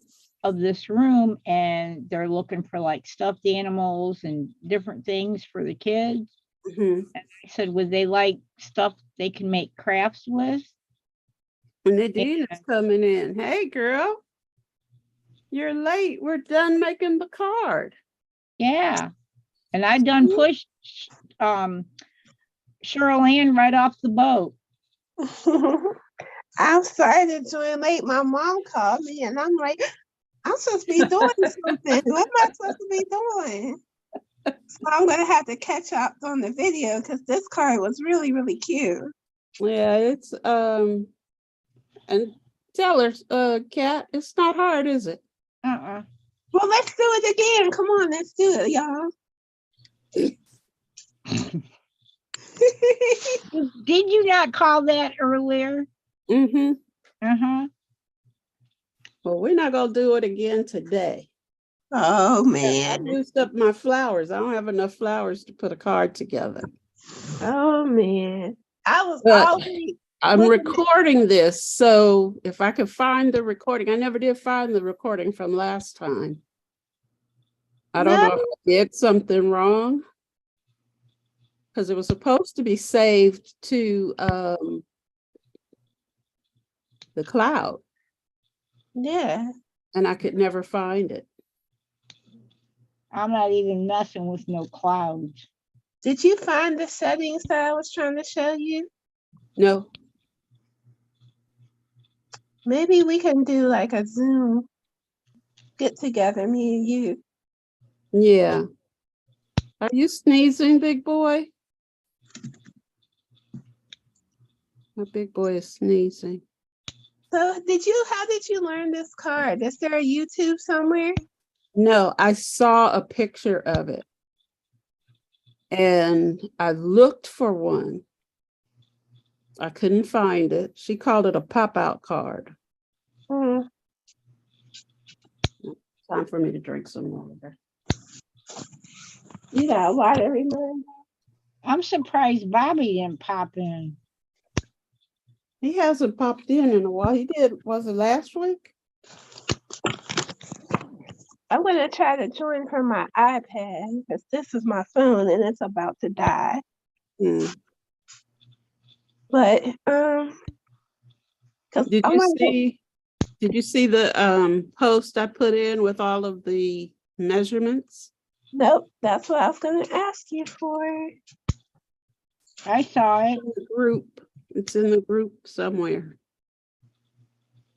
of this room, and they're looking for like stuffed animals and different things for the kids. Mhm. And I said, would they like stuff they can make crafts with? And Nadine is coming in. Hey, girl, you're late. We're done making the card. Yeah. And I done pushed Cheryl Ann right off the boat. I'm sorry to join late. My mom called me and I'm like, I'm supposed to be doing something. What am I supposed to be doing? So I'm gonna have to catch up on the video because this card was really, really cute. Yeah, it's and tell her, Kat, it's not hard, is it? Uh-uh. Well, let's do it again. Come on, let's do it, y'all. Did you not call that earlier? Mm-hmm. Uh-huh. Well, we're not gonna do it again today. Oh I man. used up my flowers. I don't have enough flowers to put a card together. Oh man. I was But always I'm looking at- recording this, so if I could find the recording, I never did find the recording from last time. I don't know if I did something wrong. Because it was supposed to be saved to the cloud, Yeah. and I could never find it. I'm not even messing with no clouds. Did you find the settings that I was trying to show you? No. Maybe we can do like a Zoom get together, me and you. Yeah. Are you sneezing, big boy? My big boy is sneezing. So how did you learn this card? Is there a YouTube somewhere? No, I saw a picture of it. And I looked for one. I couldn't find it. She called it a pop-out card. Mm. Time for me to drink some water. You got water, remember? I'm surprised Bobby didn't pop in. He hasn't popped in a while. He did, was it last week? I'm gonna try to join from my iPad because this is my phone and it's about to die. Hmm. But because Did I you want to. see Did you see the post I put in with all of the measurements? Nope, that's what I was gonna ask you for. I saw it. The group, it's in the group somewhere.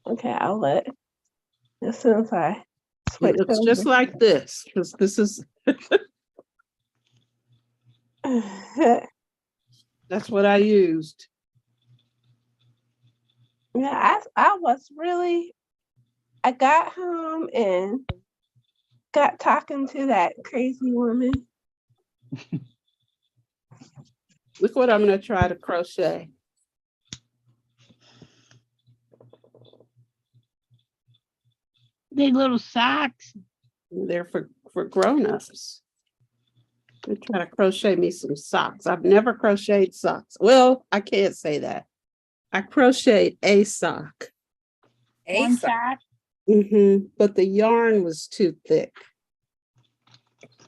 Okay, I'll let as soon as I It switch looks just over. like this, because this is, that's what I used. Yeah, I was really, I got home and got talking to that crazy woman. Look what I'm gonna try to crochet. They little socks. They're for grown-ups. I'm trying to crochet me some socks. I've never crocheted socks. Well, I can't say that. I crocheted a sock. One sock. But the yarn was too thick.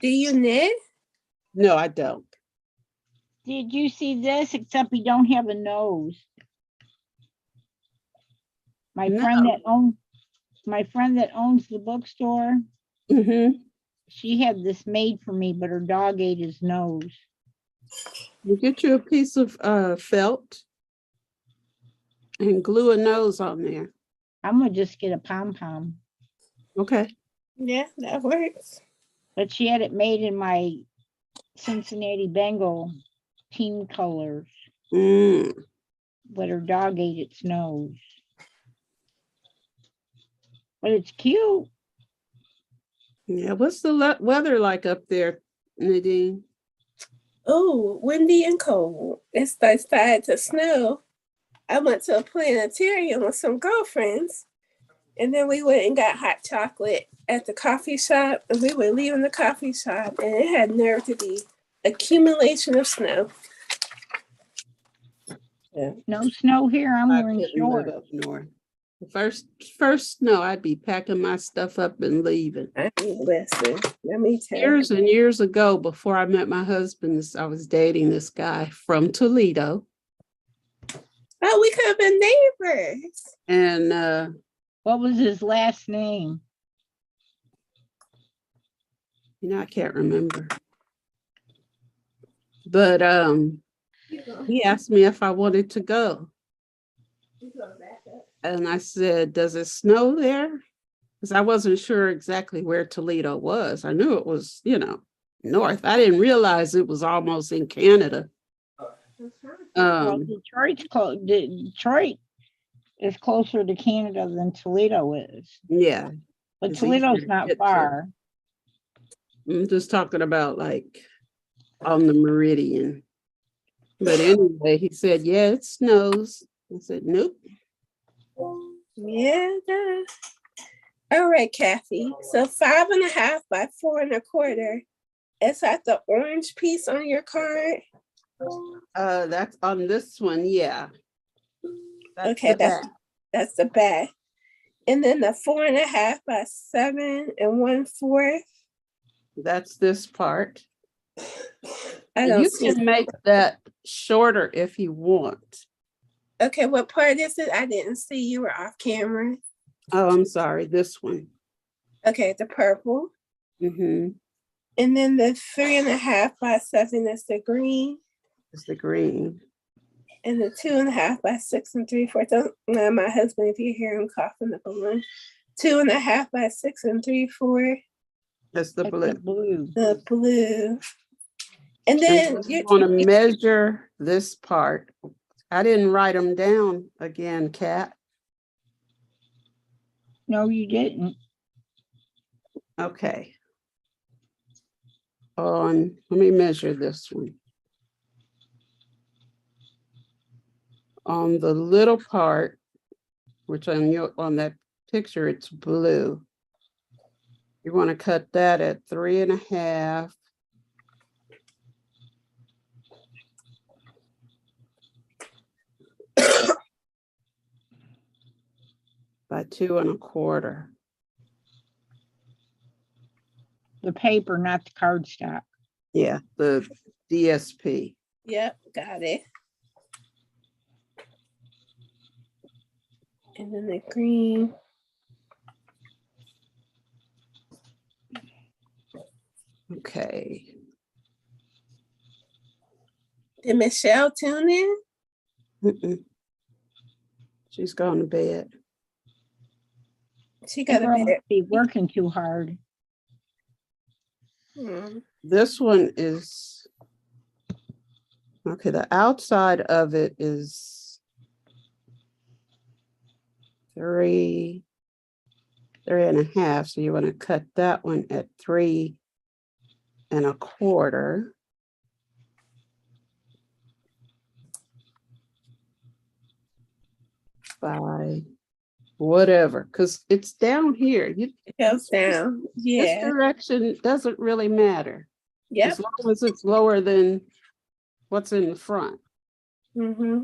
Do you knit? No, I don't. Did you see this? Except he don't have a nose. My friend that owns the bookstore, she had this made for me, but her dog ate his nose. You get you a piece of felt and glue a nose on there. I'm gonna just get a pom-pom. Okay. Yeah, that works. But she had it made in my Cincinnati Bengal team colors, but her dog ate its nose. But it's cute. Yeah, what's the weather like up there, Nadine? Oh, windy and cold. It started to snow. I went to a planetarium with some girlfriends, and then we went and got hot chocolate at the coffee shop, and we were leaving the coffee shop, and it had nerve to be accumulation of snow. Yeah. No snow here. I'm I wearing couldn't live shorts. up north. The first snow, I'd be packing my stuff up and leaving. I mean, listen, let me tell you. Years and years ago, before I met my husband, I was dating this guy from Toledo. Oh, we could have been neighbors. And What was his last name? I can't remember. But he asked me if I wanted to go. And I said, does it snow there? Because I wasn't sure exactly where Toledo was. I knew it was, north. I didn't realize it was almost in Canada. Well, Detroit is closer to Canada than Toledo is. Yeah. But It's Toledo's easier to not get to. far. I'm just talking about like on the meridian. But anyway, he said, yeah, it snows. I said, nope. Yeah. All right, Kathy. So 5.5 by 4 1/4. Is that the orange piece on your card? That's on this one, yeah. Okay, the back. that's the back. And then the 4.5 by 7 1/4. That's this part. I don't You see. can make that shorter if you want. Okay, what part is it? I didn't see. You were off camera. Oh, I'm sorry, this one. Okay, the purple. Mm-hmm. And then the 3.5 by 7 is the green. It's the green. And the 2.5 by 6 3/4. Don't mind my husband if you hear him coughing up a lung. 2.5 by 6 3/4. That's the That's blue. the blue. The blue. And then You want to measure this part. I didn't write them down again, Kat. No, you didn't. Okay. Let me measure this one. On the little part, which on that picture, it's blue. You want to cut that at 3.5. by 2 1/4. The paper, not the cardstock. Yeah, the DSP. Yep, got it. And then the green. Okay. Did Michelle tune in? Mm-mm. She's gone to bed. She That got a girl bit. must be working too hard. This one is, okay, the outside of it is 3.5. So you want to cut that one at 3.25 by whatever, because it's down here. It goes down. This Yeah. direction doesn't really matter. Yep. As long as it's lower than what's in the front. Mm-hmm.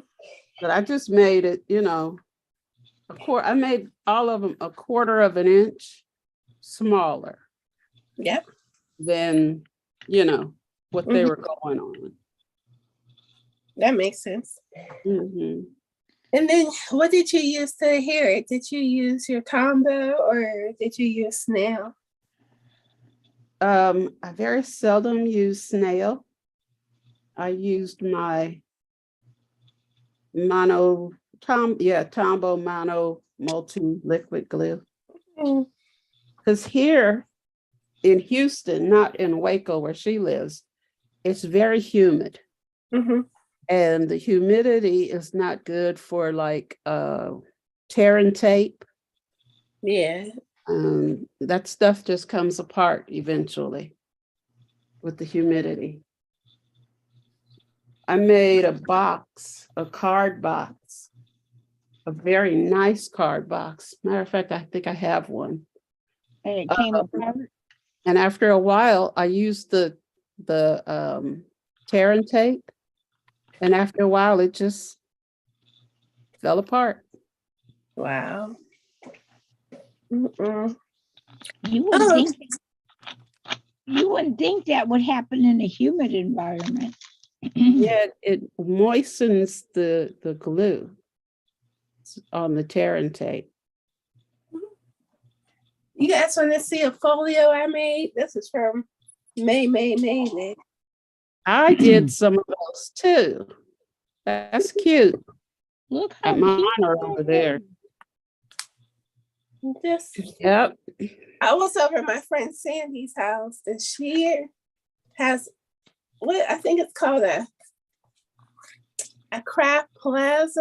But I just made it, I made all of them 1/4 of an inch smaller Yep. than, what they were going on. That makes sense. Mhm. And then what did you use to hair it? Did you use your Tombow or did you use snail? I very seldom use snail. I used my Tombow Mono Multi Liquid Glue. Mm. Because here in Houston, not in Waco where she lives, it's very humid. Mm-hmm. And the humidity is not good for like tear and tape. Yeah. That stuff just comes apart eventually with the humidity. I made a card box, a very nice card box. Matter of fact, I think I have one. And it came apart. And after a while, I used the tear and tape. And after a while, it just fell apart. Wow. Mm-mm. You wouldn't think that would happen in a humid environment. Yeah, it moistens the glue on the tear and tape. You guys want to see a folio I made? This is from May. I did some of those too. That's cute. Look how Mine cute are that over there. This, Yep. I was over at my friend Sandy's house and she has what I think it's called a craft palace.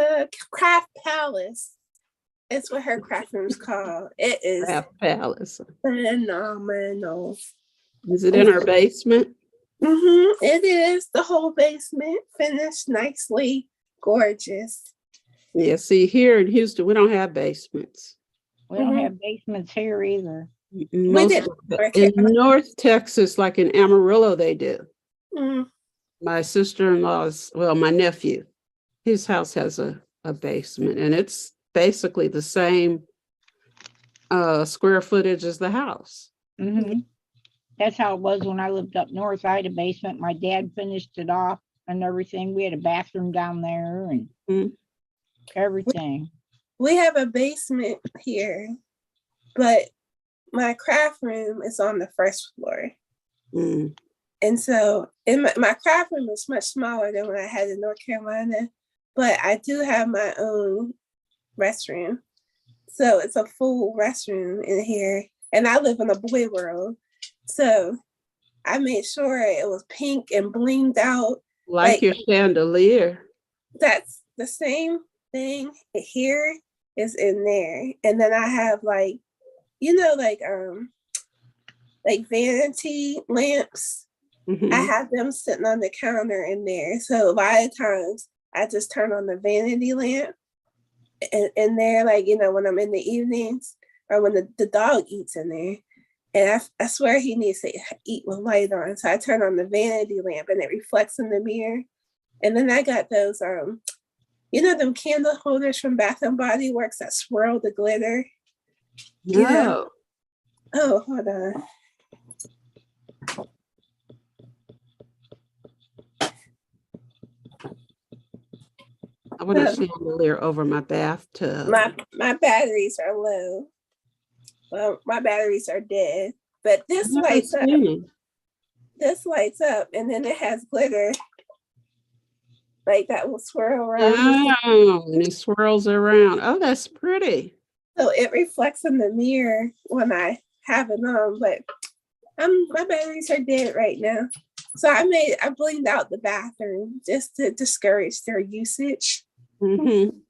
It's what her craft room is called. It is Craft Palace. phenomenal. Is it in our basement? It is the whole basement finished nicely, gorgeous. Yeah, see, here in Houston, we don't have basements. We don't have basements here either. Most in North Texas, like in Amarillo, they do. My sister-in-law's, my nephew, his house has a basement, and it's basically the same square footage as the house. That's how it was when I lived up north. I had a basement. My dad finished it off and everything. We had a bathroom down there and everything. We have a basement here, but my craft room is on the first floor. And so in my craft room is much smaller than what I had in North Carolina, but I do have my own restroom. So it's a full restroom in here. And I live in a boy world. So I made sure it was pink and blinged out. Like your chandelier. That's the same thing here is in there. And then I have like vanity lamps. I have them sitting on the counter in there. So a lot of times I just turn on the vanity lamp and there, when I'm in the evenings or when the dog eats in there. And I swear he needs to eat with light on. So I turn on the vanity lamp and it reflects in the mirror. And then I got those, them candle holders from Bath and Body Works that swirl the glitter. No. Oh, hold on. I want a chandelier over my bathtub. My batteries are low. Well, my batteries are dead. But this lights up. this lights up and then it has glitter. Like that will swirl around. Oh, and it swirls around. Oh, that's pretty. So it reflects in the mirror when I have it on, but my batteries are dead right now. So I blinged out the bathroom just to discourage their usage. Mhm.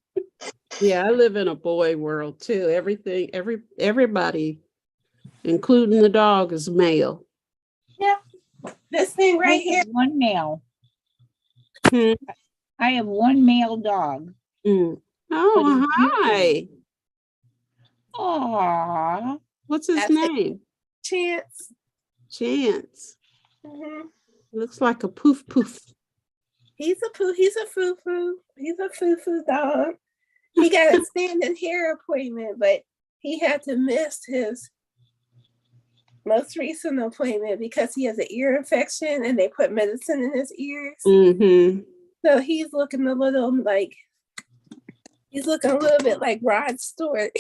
Yeah, I live in a boy world too. Everybody, including the dog, is male. This thing I right have here. one male. Hmm. I have one male dog. Mm. Oh, But hi. he's Aw. What's his That's it. name? Chance. Chance. Mhm. Looks like a poof poof. He's a foo-foo. He's a foo-foo dog. He got a standing hair appointment, but he had to miss his most recent appointment because he has an ear infection and they put medicine in his ears. Mm-hmm. So he's looking a little bit like Rod Stewart.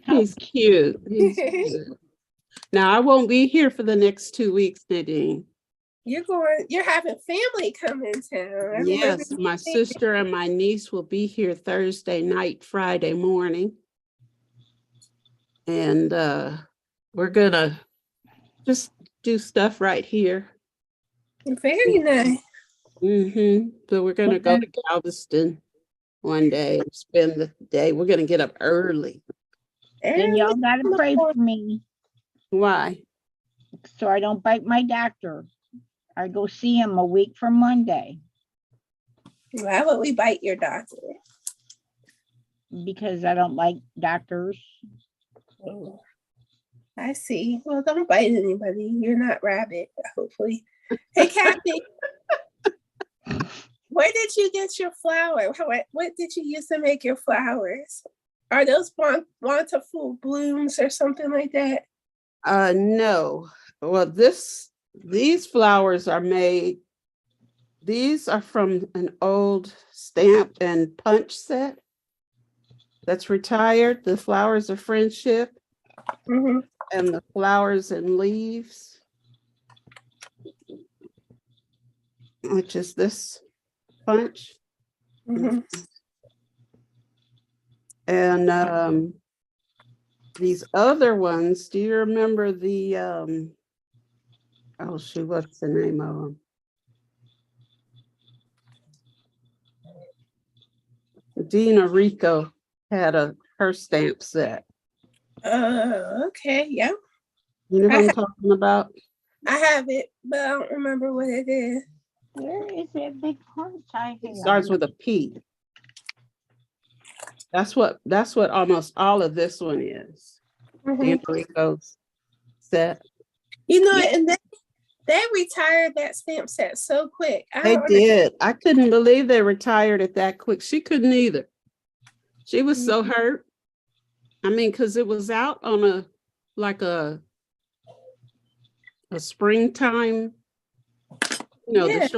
He's cute. He's cute. Now I won't be here for the next 2 weeks, Nadine. You're having family come in town. I Yes, remember my you saying- sister and my niece will be here Thursday night, Friday morning. And we're gonna just do stuff right here. Very nice. Mm-hmm. So we're gonna go to Galveston one day and spend the day. We're gonna get up early. Then y'all gotta pray for me Why? so I don't bite my doctor. I go see him a week from Monday Why would we bite your doctor? because I don't like doctors. Oh, I see. Well, don't bite anybody. You're not rabbit, hopefully. Hey, Kathy. Where did you get your flower? What did you use to make your flowers? Are those bountiful blooms or something like that? No. Well, these flowers are made. These are from an old stamp and punch set that's retired. The flowers of friendship Mm-hmm. and the flowers and leaves, which is this punch. Mm-hmm. And these other ones, do you remember the oh shoot, what's the name of them? Dina Rico had her stamp set. Okay, yeah. You know what I'm talking about? I have it, but I don't remember what it is. Where is that big punch I It have? starts with a P. That's what almost all of this one is. Mhm. Dina Rico's set. You know, and they retired that stamp set so quick. They did. I couldn't believe they retired it that quick. She couldn't either. She was so hurt. I mean, because it was out on a springtime, Yeah.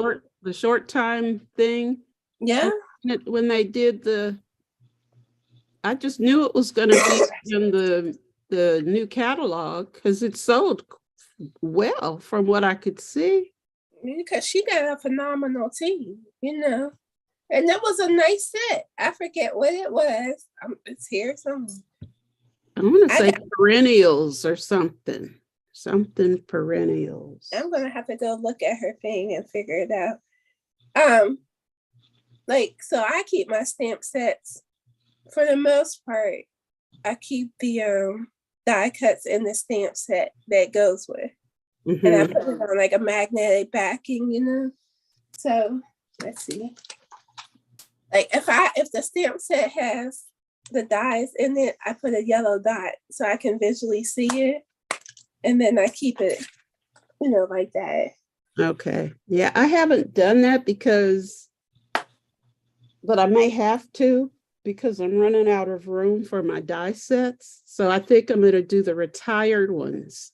the short time thing. Yeah. When they did I just knew it was going to be in the new catalog because it sold well from what I could see. Because she got a phenomenal team, you know. And that was a nice set. I forget what it was. It's here somewhere. I want to I say perennials or something. Something perennials. I'm gonna have to go look at her thing and figure it out. So I keep my stamp sets for the most part. I keep the die cuts in the stamp set that goes with, and I Mhm. put it on like a magnetic backing, you know. So let's see. Like if the stamp set has the dies in it, I put a yellow dot so I can visually see it, and then I keep it, you know, like that. Okay. Yeah, I haven't done that but I may have to because I'm running out of room for my die sets. So I think I'm going to do the retired ones.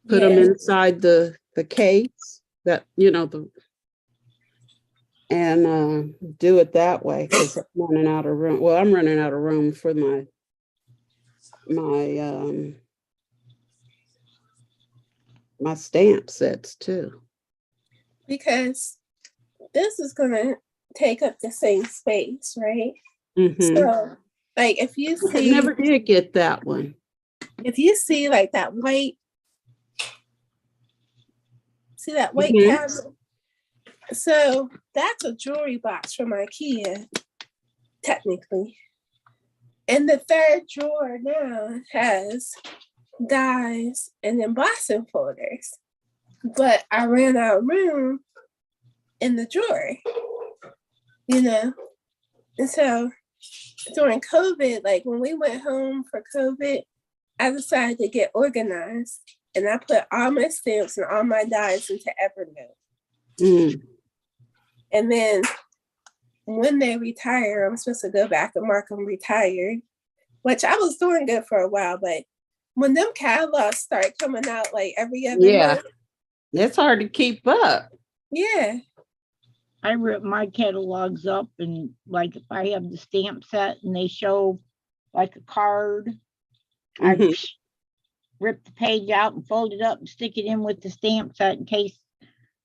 Put them Yeah. inside the case that, and do it that way because I'm running out of room. Well, I'm running out of room for my my my stamp sets too. Because this is gonna take up the same space, right? Mhm. So, like, if you I see, never did get that one. like that white, see that white Mhm. cabinet? So that's a jewelry box from IKEA, technically. And the third drawer now has dies and embossing folders. But I ran out of room in the drawer, you know? And so during COVID, like when we went home for COVID, I decided to get organized and I put all my stamps and all my dies into Evernote. Mm. And then when they retire, I'm supposed to go back and mark them retired, which I was doing good for a while. But when them catalogs start coming out like every other Yeah. month, It's hard to keep up. yeah, I rip my catalogs up, and like if I have the stamp set and they show like a card, I Mhm. rip the page out and fold it up and stick it in with the stamp set in case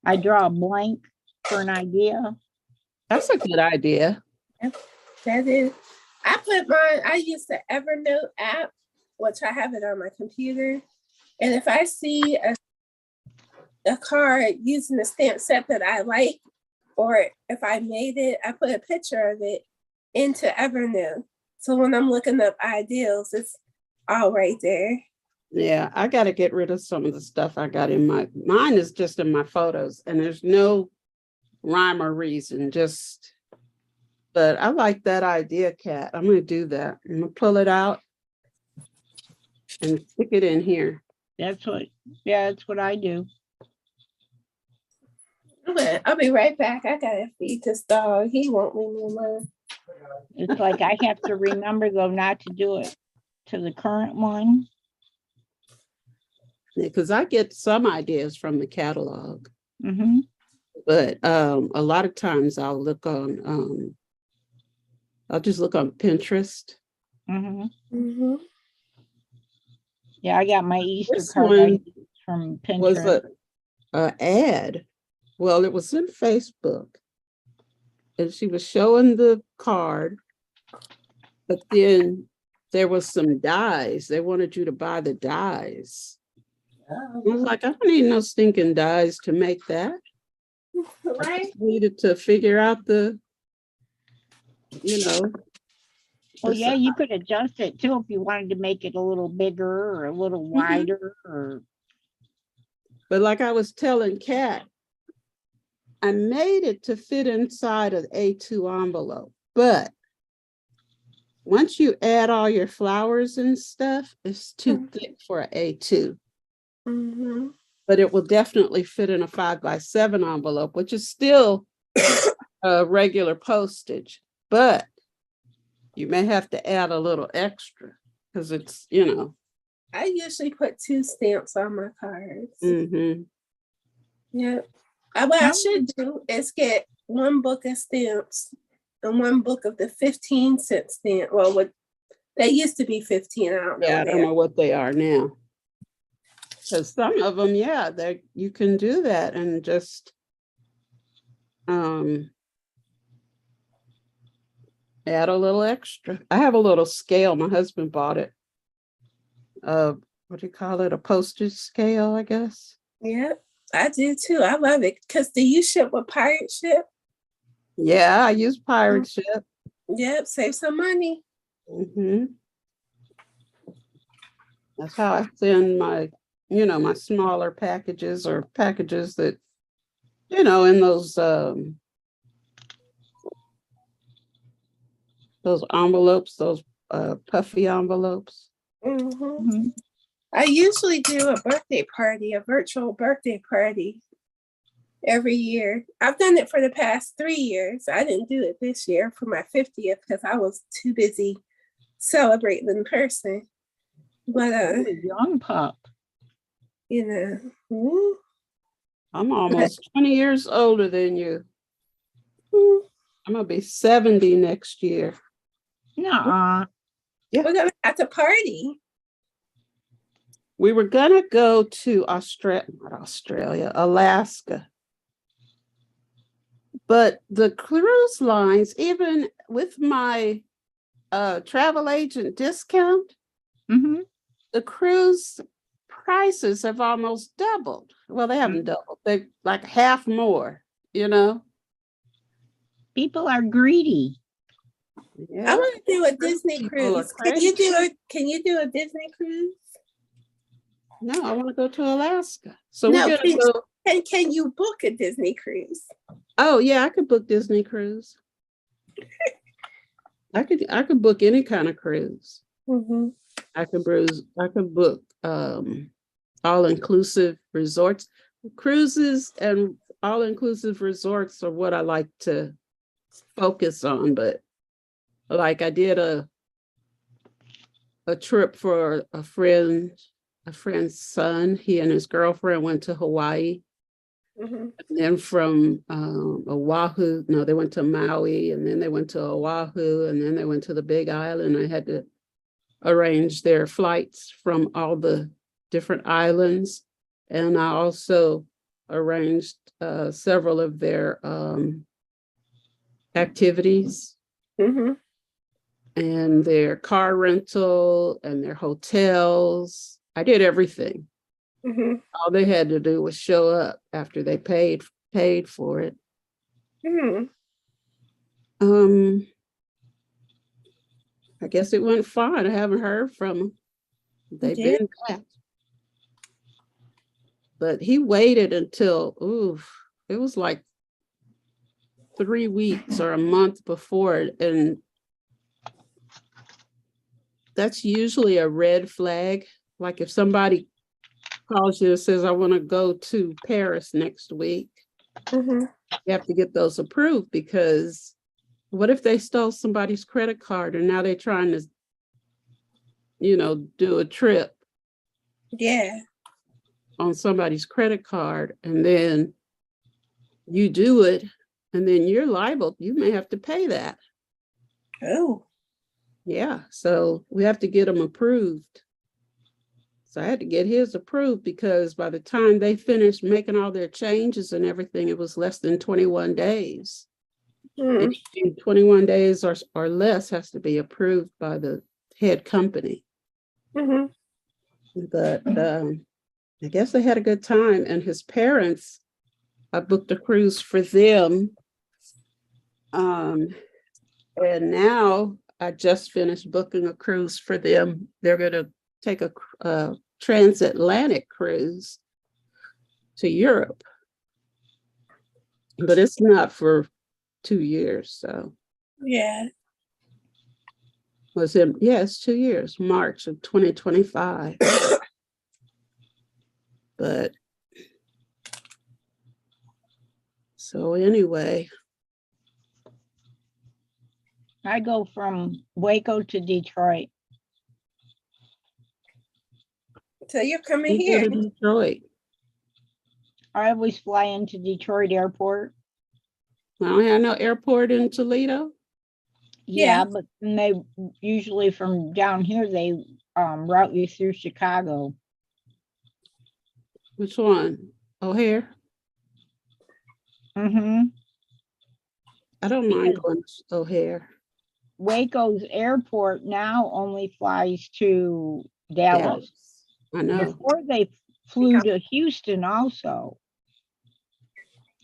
I draw a blank for an idea. That's a good idea. that is. I use the Evernote app, which I have it on my computer. And if I see a card using the stamp set that I like, or if I made it, I put a picture of it into Evernote. So when I'm looking up ideals, it's all right there. Yeah, I got to get rid of some of the stuff I got in mine is just in my photos, and there's no rhyme or reason, but I like that idea, Kat. I'm going to do that. I'm going to pull it out and stick it in here. That's what I do. Okay, I'll be right back. I gotta feed this dog. He won't leave me alone. It's like I have to remember though not to do it to the current one. Because I get some ideas from the catalog, Mm-hmm. but a lot of times I'll just look on Pinterest. Mm-hmm. Mm-hmm. Yeah, I got my Easter This card one from was Pinterest. a ad. Well, it was in Facebook, and she was showing the card, but then there was some dies. They wanted you to buy the dies. I was like, I don't need no stinking dies to make that. I Right? just needed to figure out you know. Well, the yeah, si- you could adjust it too if you wanted to make it a little bigger or a little wider or But like I was telling Kat, I made it to fit inside an A2 envelope, but once you add all your flowers and stuff, it's too thick for an A2. Mm-hmm. But it will definitely fit in a 5x7 envelope, which is still regular postage, but you may have to add a little extra because it's, I usually put 2 stamps on my cards. mhm. Yeah. What I should do is get 1 book of stamps and 1 book of the 15-cent stamp. Well, what they used to be 15. I don't know. Yeah, I don't know what they are now. Because some of them, yeah, you can do that and just add a little extra. I have a little scale. My husband bought it. What do you call it? A postage scale, I guess. Yeah, I do too. I love it. Because do you ship with Pirate Ship? Yeah, I use Pirate Ship. Yep, save some money. Mm-hmm. That's how I send my smaller packages or packages that, in those envelopes, those puffy envelopes. Mm-hmm. mm-hmm. I usually do a birthday party, a virtual birthday party every year. I've done it for the past 3 years. I didn't do it this year for my 50th because I was too busy celebrating in person. But Young pup. I'm almost 20 years older than you. Mm. I'm gonna be 70 next year. Nuh-uh. We're gonna have to party. We were gonna go to Alaska. But the cruise lines, even with my travel agent discount, Mm-hmm. the cruise prices have almost doubled. Well, they haven't doubled. They like half more, you know? People are greedy. I Yeah. want to do a Disney People are cruise. Can you crazy. can you do a Disney cruise? No, I want to go to Alaska. So No, we're gonna go. can you book a Disney cruise? Oh yeah, I could book Disney cruise. I could book any kind of cruise. Mm-hmm. I could book all-inclusive resorts. Cruises and all-inclusive resorts are what I like to focus on, but like I did a trip for a friend's son. He and his girlfriend went to Hawaii. Mm-hmm. And then from Oahu, no, they went to Maui, and then they went to Oahu, and then they went to the Big Island. I had to arrange their flights from all the different islands. And I also arranged several of their activities Mm-hmm. and their car rental and their hotels. I did everything. Mm-hmm. All they had to do was show up after they paid for it. Mm-hmm. I guess it went fine. I haven't heard from them. They've Yeah. been back. But he waited until, it was like 3 weeks or a month before it. And that's usually a red flag. Like if somebody calls you and says, I want to go to Paris next week, Mm-hmm. you have to get those approved, because what if they stole somebody's credit card and now they're trying to, do a trip Yeah. on somebody's credit card, and then you do it, and then you're liable. You may have to pay that. Oh. Yeah. So we have to get them approved. So I had to get his approved, because by the time they finished making all their changes and everything, it was less than 21 days. Mm-hmm. Anything 21 days or less has to be approved by the head company. Mm-hmm. But I guess they had a good time. And his parents, I booked a cruise for them. And now I just finished booking a cruise for them. They're going to take a transatlantic cruise to Europe. But it's not for 2 years. So Yeah. it's 2 years, March of 2025. But so anyway, I go from Waco to Detroit. So you're coming we go here. to Detroit. I always fly into Detroit Airport. I don't have no airport in Toledo. Yeah, but then they usually from down here, they route you through Chicago. Which one? O'Hare? Mm-hmm. I don't mind going to O'Hare. Waco's airport now only flies to Dallas. I know. Before they flew to Houston also.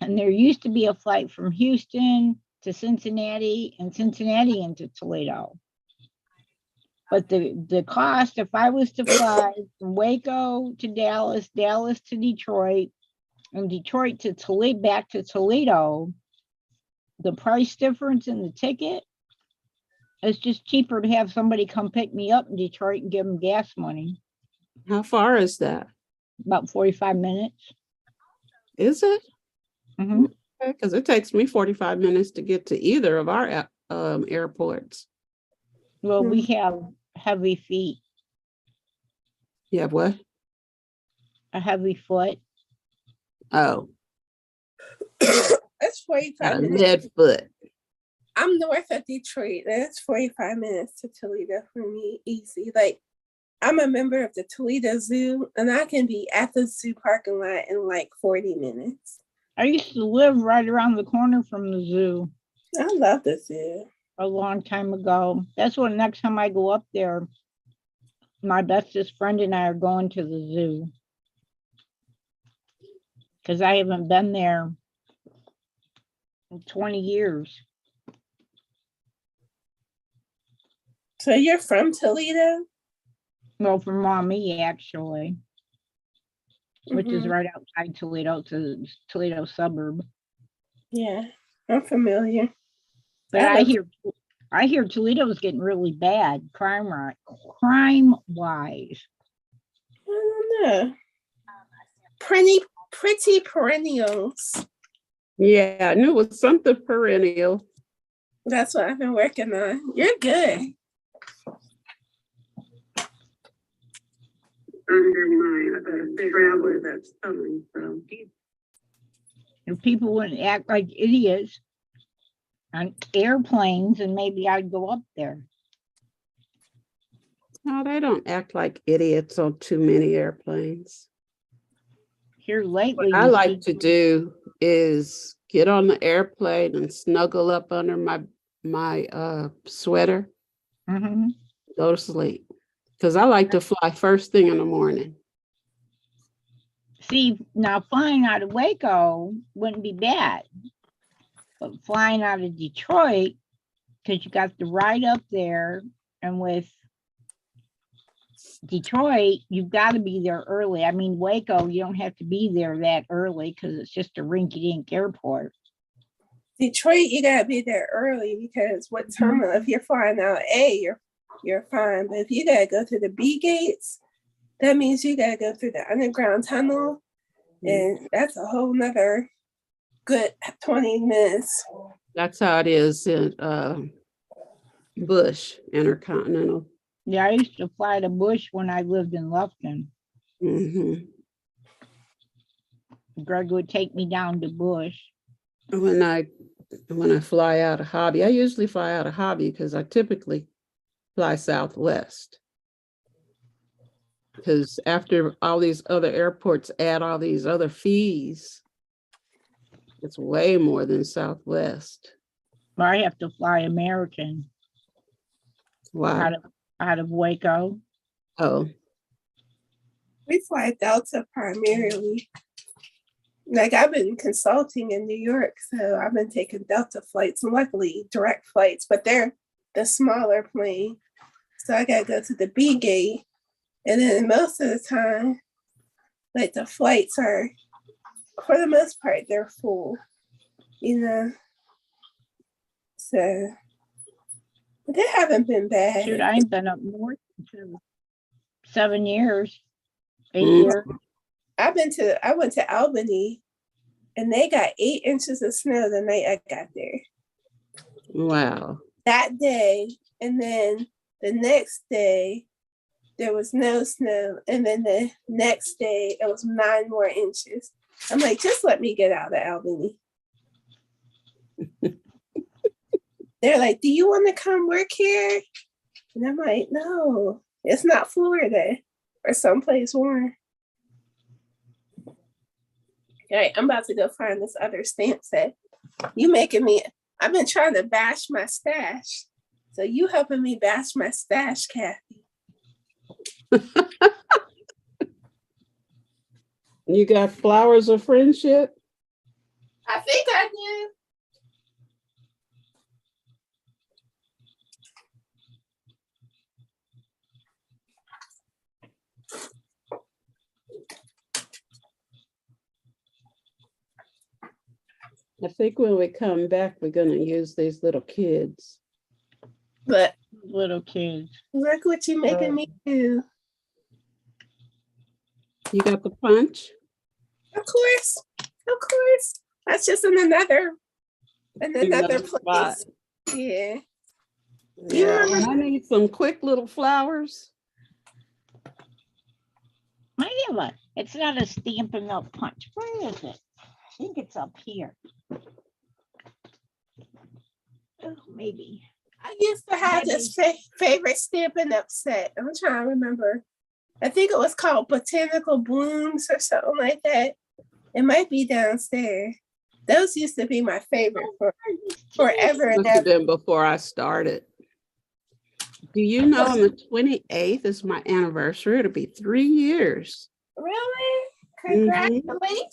And there used to be a flight from Houston to Cincinnati and Cincinnati into Toledo. But the cost, if I was to fly from Waco to Dallas, Dallas to Detroit, and Detroit to Toledo, back to Toledo, the price difference in the ticket, it's just cheaper to have somebody come pick me up in Detroit and give them gas money. How far is that? About 45 minutes. Is it? Mhm. Because it takes me 45 minutes to get to either of our airports. Well, we have heavy feet, You have what? a heavy foot. Oh, That's got 45 a minutes. lead foot. I'm north of Detroit. That's 45 minutes to Toledo for me. Easy. Like I'm a member of the Toledo Zoo, and I can be at the zoo parking lot in like 40 minutes. I used to live right around the corner from the zoo I love the zoo. a long time ago. That's what next time I go up there, my bestest friend and I are going to the zoo. Because I haven't been there in 20 years. So you're from Toledo? Well, for mommy, actually, which is Mhm. right outside Toledo. It's a Toledo suburb. Yeah, I'm familiar. But I live- I hear Toledo's getting really bad crime wise. I don't know. Pretty perennials. Yeah, I knew it was something perennial. That's what I've been working on. You're good. Under my, I gotta figure out where that's coming from. If people wouldn't act like idiots on airplanes, and maybe I'd go up there. No, they don't act like idiots on too many airplanes. Here lately, What I you like see- to do is get on the airplane and snuggle up under my sweater, Mhm. go to sleep. Because I like to fly first thing in the morning. See, now flying out of Waco wouldn't be bad. But flying out of Detroit, because you got the ride up there, and with Detroit, you've got to be there early. I mean, Waco, you don't have to be there that early because it's just a rinky-dink airport. Detroit, you gotta be there early because what terminal? If you're flying out A, you're fine. But if you gotta go to the B gates, that means you gotta go through the underground tunnel, and that's a whole nother good 20 minutes. That's how it is in Bush Intercontinental. Yeah, I used to fly to Bush when I lived in Lufkin. Mhm. Greg would take me down to Bush. When I fly out of Hobby, I usually fly out of Hobby because I typically fly Southwest. Because after all these other airports add all these other fees, it's way more than Southwest. But I have to fly American Wow. out of Waco. Oh, We fly Delta primarily. Like I've been consulting in New York, so I've been taking Delta flights, and luckily direct flights, but they're the smaller plane. So I gotta go to the B gate. And then most of the time, like the flights are, for the most part, they're full, you know. So but they haven't been bad. Shoot, I ain't been up north for 7 years, 8 Mm. years. I went to Albany and they got 8 inches of snow the night I got there. wow. That day, and then the next day there was no snow, and then the next day it was 9 more inches. I'm like, just let me get out of Albany. They're like, do you want to come work here? And I'm like, no, it's not Florida or someplace warm. All right, I'm about to go find this other stamp set. You making me, I've been trying to bash my stash. So you helping me bash my stash, Kathy. You got flowers of friendship? I think I do. I think when we come back, we're gonna use these little kids. But Little kids. look what you making me do. You got the punch? Of course. That's just in another Another place. spot. Yeah. Yeah, and I need some quick little flowers. It's not a Stampin' Up! Punch. Where is it? I think it's up here. Oh, maybe. I used to have this favorite Stampin' Up! Set. I'm trying to remember I think it was called Botanical Blooms or something like that. It might be downstairs. Those used to be my favorite for forever and Must have ever. been before I started. Do you know on the 28th is my anniversary? It'll be 3 years. Really? Mhm. Congratulations.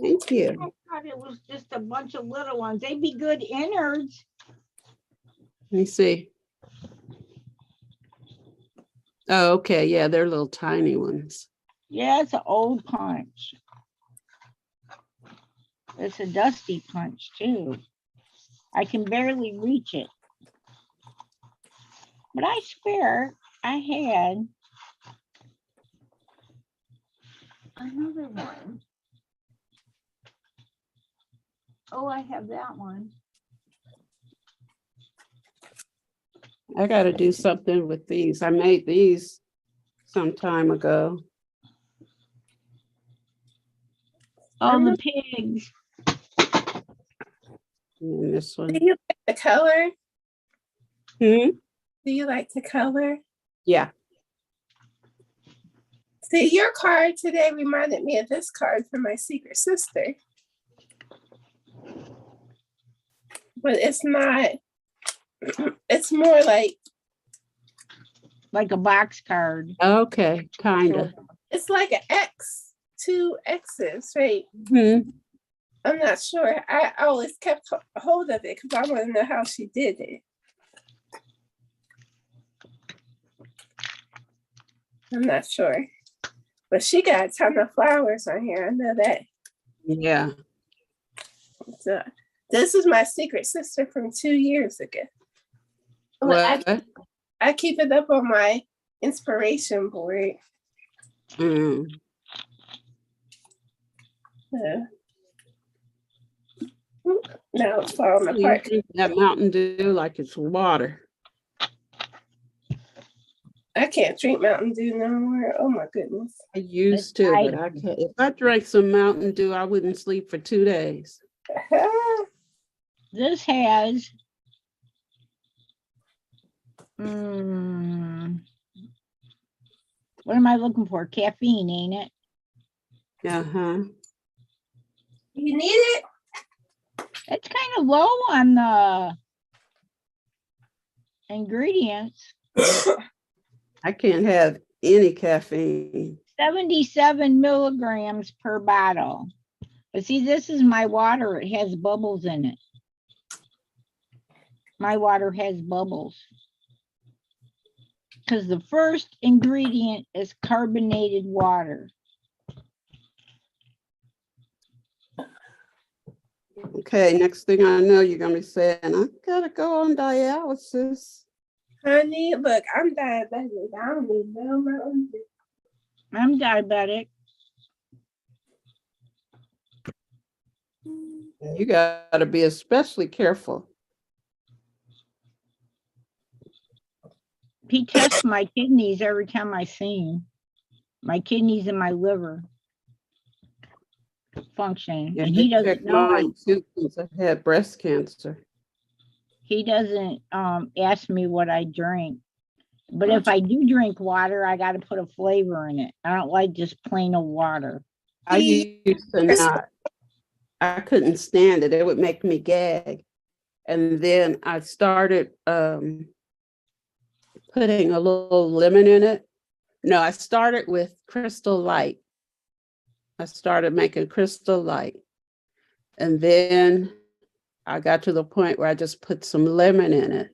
Thank you. I thought it was just a bunch of little ones. They'd be good innards. Let me see. Oh, okay. Yeah, they're little tiny ones. Yeah, it's an old punch. It's a dusty punch too. I can barely reach it. But I swear I had another one. Oh, I have that one. I got to do something with these. I made these some time ago. Oh, the pigs. And this one. Do you like the color? Hmm? Do you like the color? Yeah. See, your card today reminded me of this card from my secret sister. But it's not, it's more like Like a box card. Okay. Kind of. it's like an X, 2 X's, right? Hmm. I'm not sure. I always kept hold of it because I want to know how she did it. I'm not sure. But she got a ton of flowers on here. I know that. Yeah. So, this is my secret sister from 2 years ago. But What? I keep it up on my inspiration board. Mm. Now it's falling You apart. drink that Mountain Dew like it's water. I can't drink Mountain Dew no more. Oh my goodness. I used to, but I can't. If I drank some Mountain Dew, I wouldn't sleep for 2 days. This has what am I looking for? Caffeine, ain't it? Uh-huh. You need it? It's kind of low on the ingredients. I can't have any caffeine. 77 milligrams per bottle. But see, this is my water. It has bubbles in it. My water has bubbles. Because the first ingredient is carbonated water. Okay, next thing I know, you're gonna be saying, I gotta go on dialysis. Honey, look, I'm diabetic. I don't need no Mountain Dew. I'm diabetic. You gotta be especially careful. He tests my kidneys every time I see him. My kidneys and my liver function. Yeah, And they he doesn't checked know. mine too, since I had breast cancer. He doesn't ask me what I drink. But if I do drink water, I got to put a flavor in it. I don't like just plain old water. I used to not. I couldn't stand it. It would make me gag. And then I started putting a little lemon in it. No, I started with Crystal Light. I started making Crystal Light. And then I got to the point where I just put some lemon in it.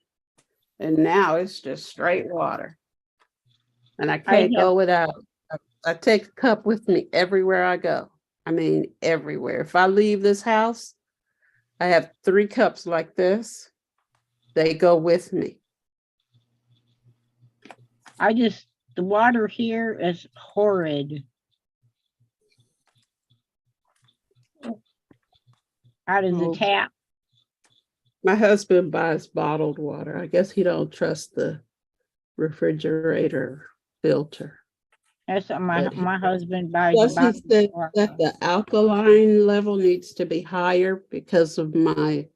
And now it's just straight water. And I can't go without. I take a cup with me everywhere I go. I mean, everywhere. If I leave this house, I have 3 cups like this. They go with me. The water here is horrid. Out of the Oh. tap. My husband buys bottled water. I guess he don't trust the refrigerator filter. That's what But my husband buys. Plus, he bottled said water. that the alkaline level needs to be higher because of my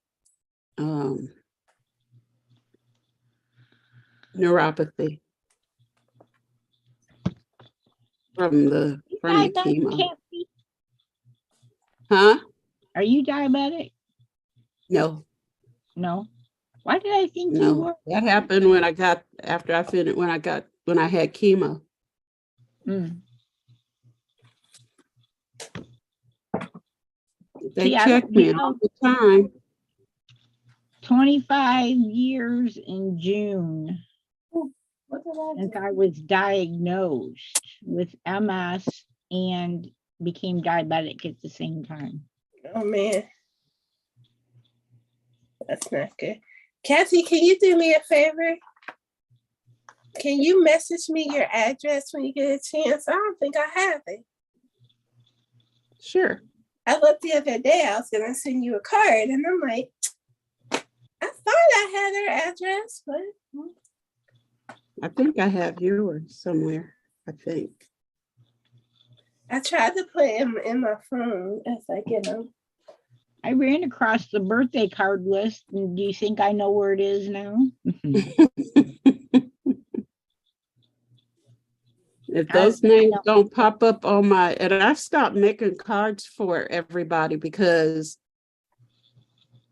neuropathy. from the Diabetic, chemo. Kathy? Huh? Are you diabetic? No, No. Why did I think you no. were? That happened when I got, after I finished, when I had chemo. Mm. They See, check me all the time. 25 years in June What did I since do? I was diagnosed with MS and became diabetic at the same time. Oh man, that's not good. Kathy, can you do me a favor? Can you message me your address when you get a chance? I don't think I have it. Sure. I looked the other day, I was gonna send you a card, and I'm like, I thought I had her address, but I think I have yours somewhere, I think. I tried to put it in my phone as I get them. I ran across the birthday card list, and do you think I know where it is now? If those names don't pop up on my, and I stopped making cards for everybody because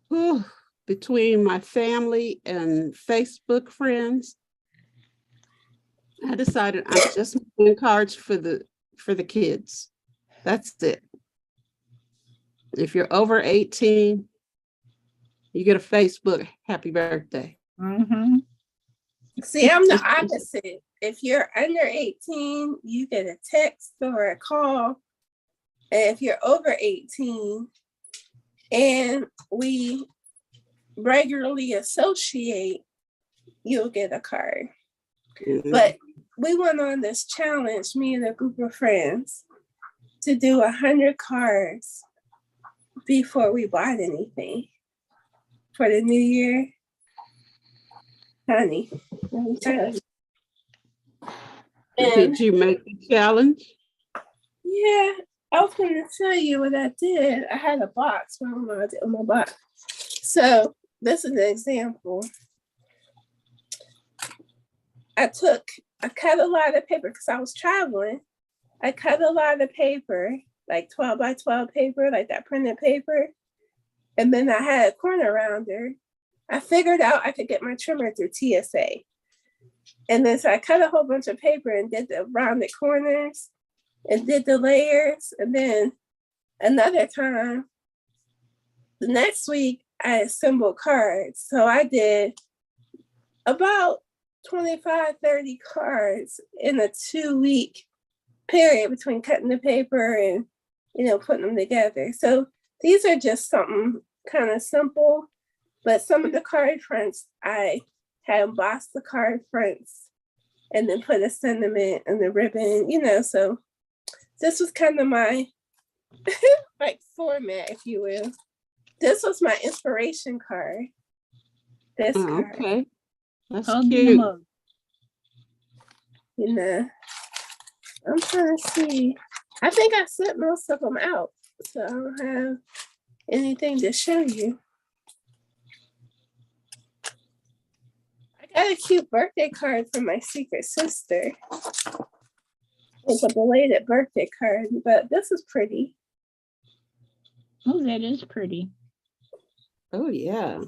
whew, between my family and Facebook friends, I decided I'm just making cards for the kids. That's it. If you're over 18, you get a Facebook happy birthday. Mm-hmm. See, I'm the opposite. If you're under 18, you get a text or a call. And if you're over 18 and we regularly associate, you'll get a card. But we went on this challenge, me and a group of friends, to do 100 cards before we bought anything for the new year. Honey, let me tell you. And Did you make the challenge? yeah, I was going to tell you what I did. I had a box. I don't know what I did with my box. So this is an example. I cut a lot of paper because I was traveling. I cut a lot of paper, like 12 by 12 paper, like that printed paper. And then I had a corner rounder. I figured out I could get my trimmer through TSA. And then so I cut a whole bunch of paper and did the rounded corners and did the layers. And then another time, the next week, I assembled cards. So I did about 25, 30 cards in a 2-week period between cutting the paper and, putting them together. So these are just something kind of simple, but some of the card fronts, I had embossed the card fronts and then put a sentiment and the ribbon, so this was kind of my like format, if you will. This was my inspiration card. This card. Okay. That's Hug cute. them up. I'm trying to see. I think I sent most of them out, so I don't have anything to show you. I got a cute birthday card from my secret sister. It's a belated birthday card, but this is pretty. Oh, that is pretty. Oh, yeah.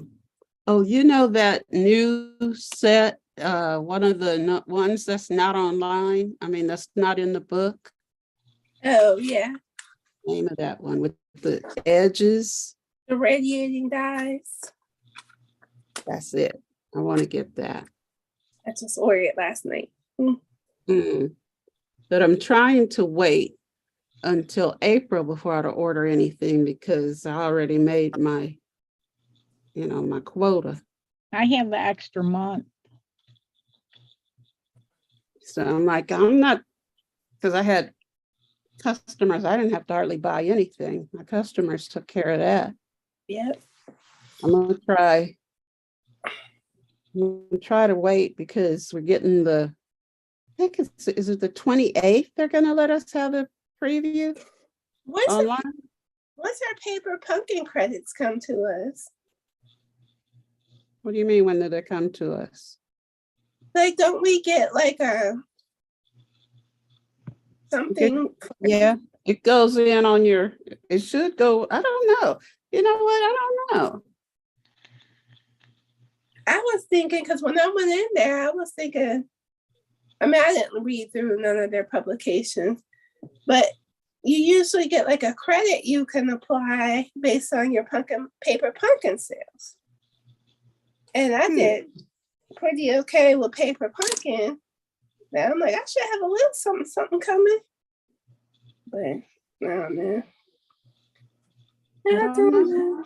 Oh, you know that new set, one of the ones that's not online? I mean, that's not in the book. Oh, yeah. Name of that one with the edges. The radiating dies. That's it. I want to get that. I just ordered it last night. But I'm trying to wait until April before I order anything because I already made my, my quota. I have the extra month. So I'm like, I'm not, because I had customers, I didn't have to hardly buy anything. My customers took care of that. Yep. I'm gonna try to wait because we're getting I think is it the 28th they're gonna let us have a preview online? Once our paper pumpkin credits come to us? What do you mean when did they come to us? Like, don't we get like something. Yeah, it goes in on your, it should go, I don't know. You know what? I don't know. I was thinking, because when I went in there, I was thinking, I mean, I didn't read through none of their publications, but you usually get like a credit you can apply based on your paper pumpkin sales. And I did pretty okay with paper pumpkin. Now I'm like, I should have a little something coming. But I don't know. I don't know.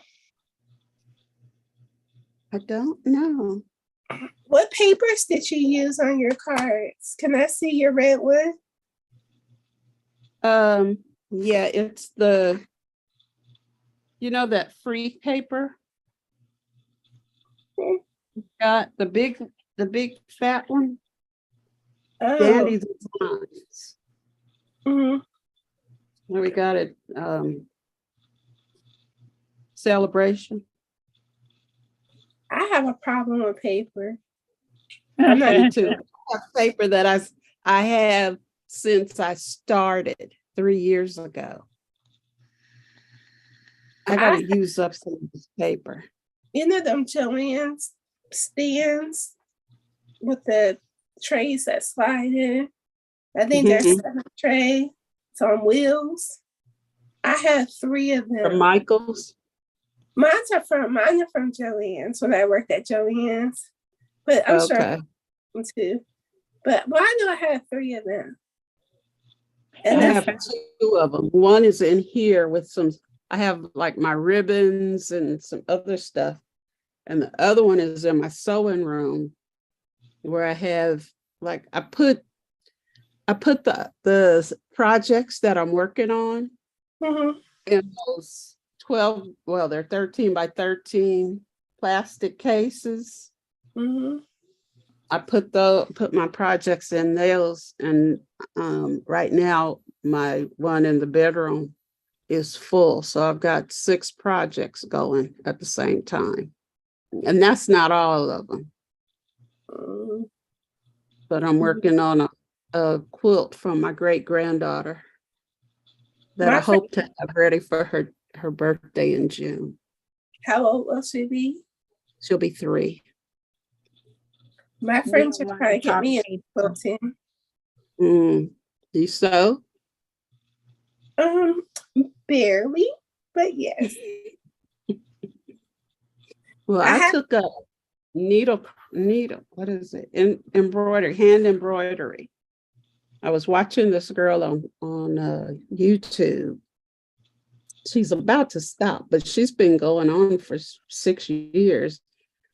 I don't know. What papers did you use on your cards? Can I see your red one? Yeah, it's the, you know, that free paper? Got the big fat one, Oh, Dandy Designs. mhm. Where we got it, Celebration. I have a problem with paper. I'm not too. Paper that I have since I started 3 years ago. I gotta use up some of this paper. You know them Joann's stands with the trays that slide in? I think there's Mhm. 7 trays. It's on wheels. I have 3 of From them. Michael's. Mine are from Joann's when I worked at Joann's. But I'm sure Okay. them too. But why do I have 3 of them? I And have that's 2 of them. One is in here with some, I have like my ribbons and some other stuff. And the other one is in my sewing room where I have like, I put the projects that I'm working on mhm, in those 12, well, they're 13 by 13 plastic cases. mhm. I put my projects in those, and right now my one in the bedroom is full. So I've got 6 projects going at the same time. And that's not all of them, Mm. but I'm working on a quilt from my great granddaughter that I My friend, hope to have ready for her birthday in June. how old will she be? She'll be 3. My friends are trying to get me into quilting. You sew? Barely, but yes. Well, I I have took a needle, what is it? Embroidery, hand embroidery. I was watching this girl on YouTube. She's about to stop, but she's been going on for 6 years.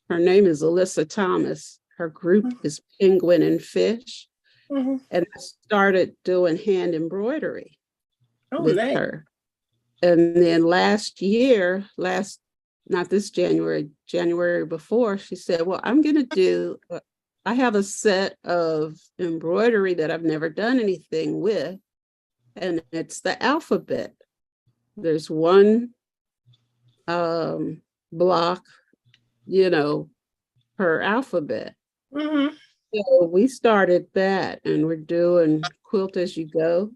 Her name is Alyssa Thomas. Her group is Penguin and Fish. mhm. And I started doing hand embroidery Oh, with nice. her. And then not this January before, she said, well, I'm going to do, I have a set of embroidery that I've never done anything with, and it's the alphabet. There's one block, per alphabet. Mhm. So we started that, and we're doing quilt as you go,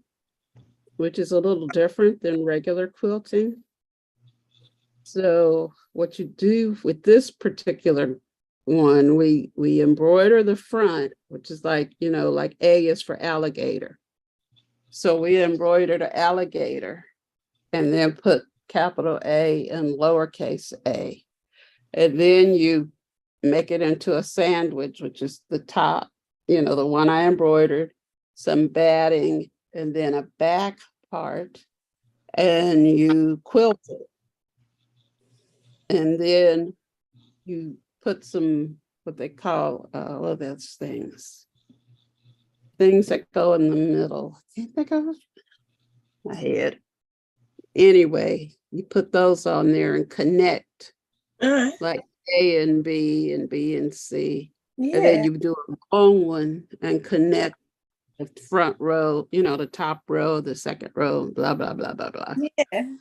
which is a little different than regular quilting. So what you do with this particular one, we embroider the front, which is like A is for alligator. So we embroider the alligator and then put capital A and lowercase a. And then you make it into a sandwich, which is the top, the one I embroidered, some batting, and then a back part, and you quilt it. And then you put some, what they call, what are those things that go in the middle. I can't think of my head. Anyway, you put those on there and connect, like A and B and C. Yeah. And then you do a long one and connect the front row, the top row, the second row, blah, blah, blah, blah, blah. Yeah.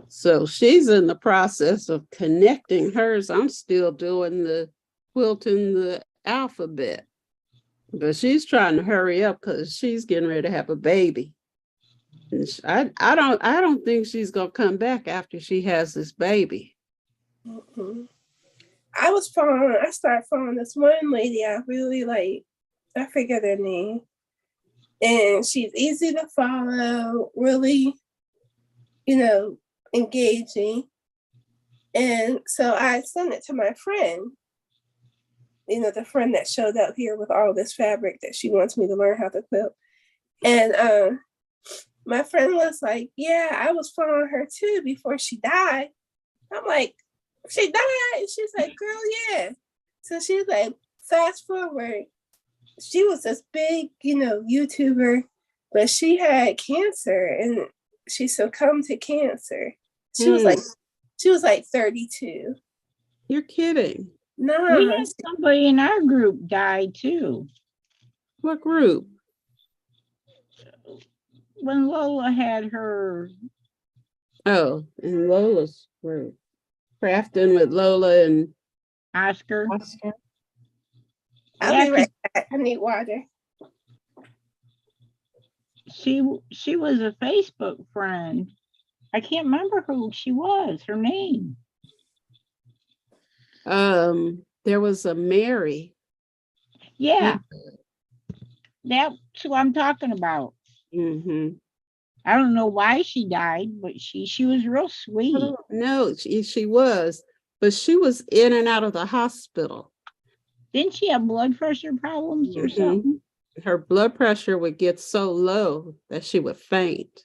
So she's in the process of connecting hers. I'm still doing the quilting the alphabet. But she's trying to hurry up because she's getting ready to have a baby. And I don't think she's gonna come back after she has this baby. Mhm. I started following this one lady I really like. I forget her name. And she's easy to follow, really, engaging. And so I sent it to my friend, the friend that showed up here with all this fabric that she wants me to learn how to quilt. And my friend was like, yeah, I was following her too before she died. I'm like, she died? And she's like, girl, yeah. So she's like, fast forward, she was this big, YouTuber, but she had cancer and she succumbed to cancer. She was like 32. You're kidding. We No, had somebody in our group die too. What group? When Lola had her, Oh, in Lola's group. Crafting with Lola and Oscar. Oscar. I'll be right back. I need water. She was a Facebook friend. I can't remember who she was, her name. There was a Mary. Yeah. That's who I'm talking about. Mm-hmm. I don't know why she died, but she was real sweet. No, she was, but she was in and out of the hospital. Didn't she have blood pressure problems or Mhm. something? Her blood pressure would get so low that she would faint.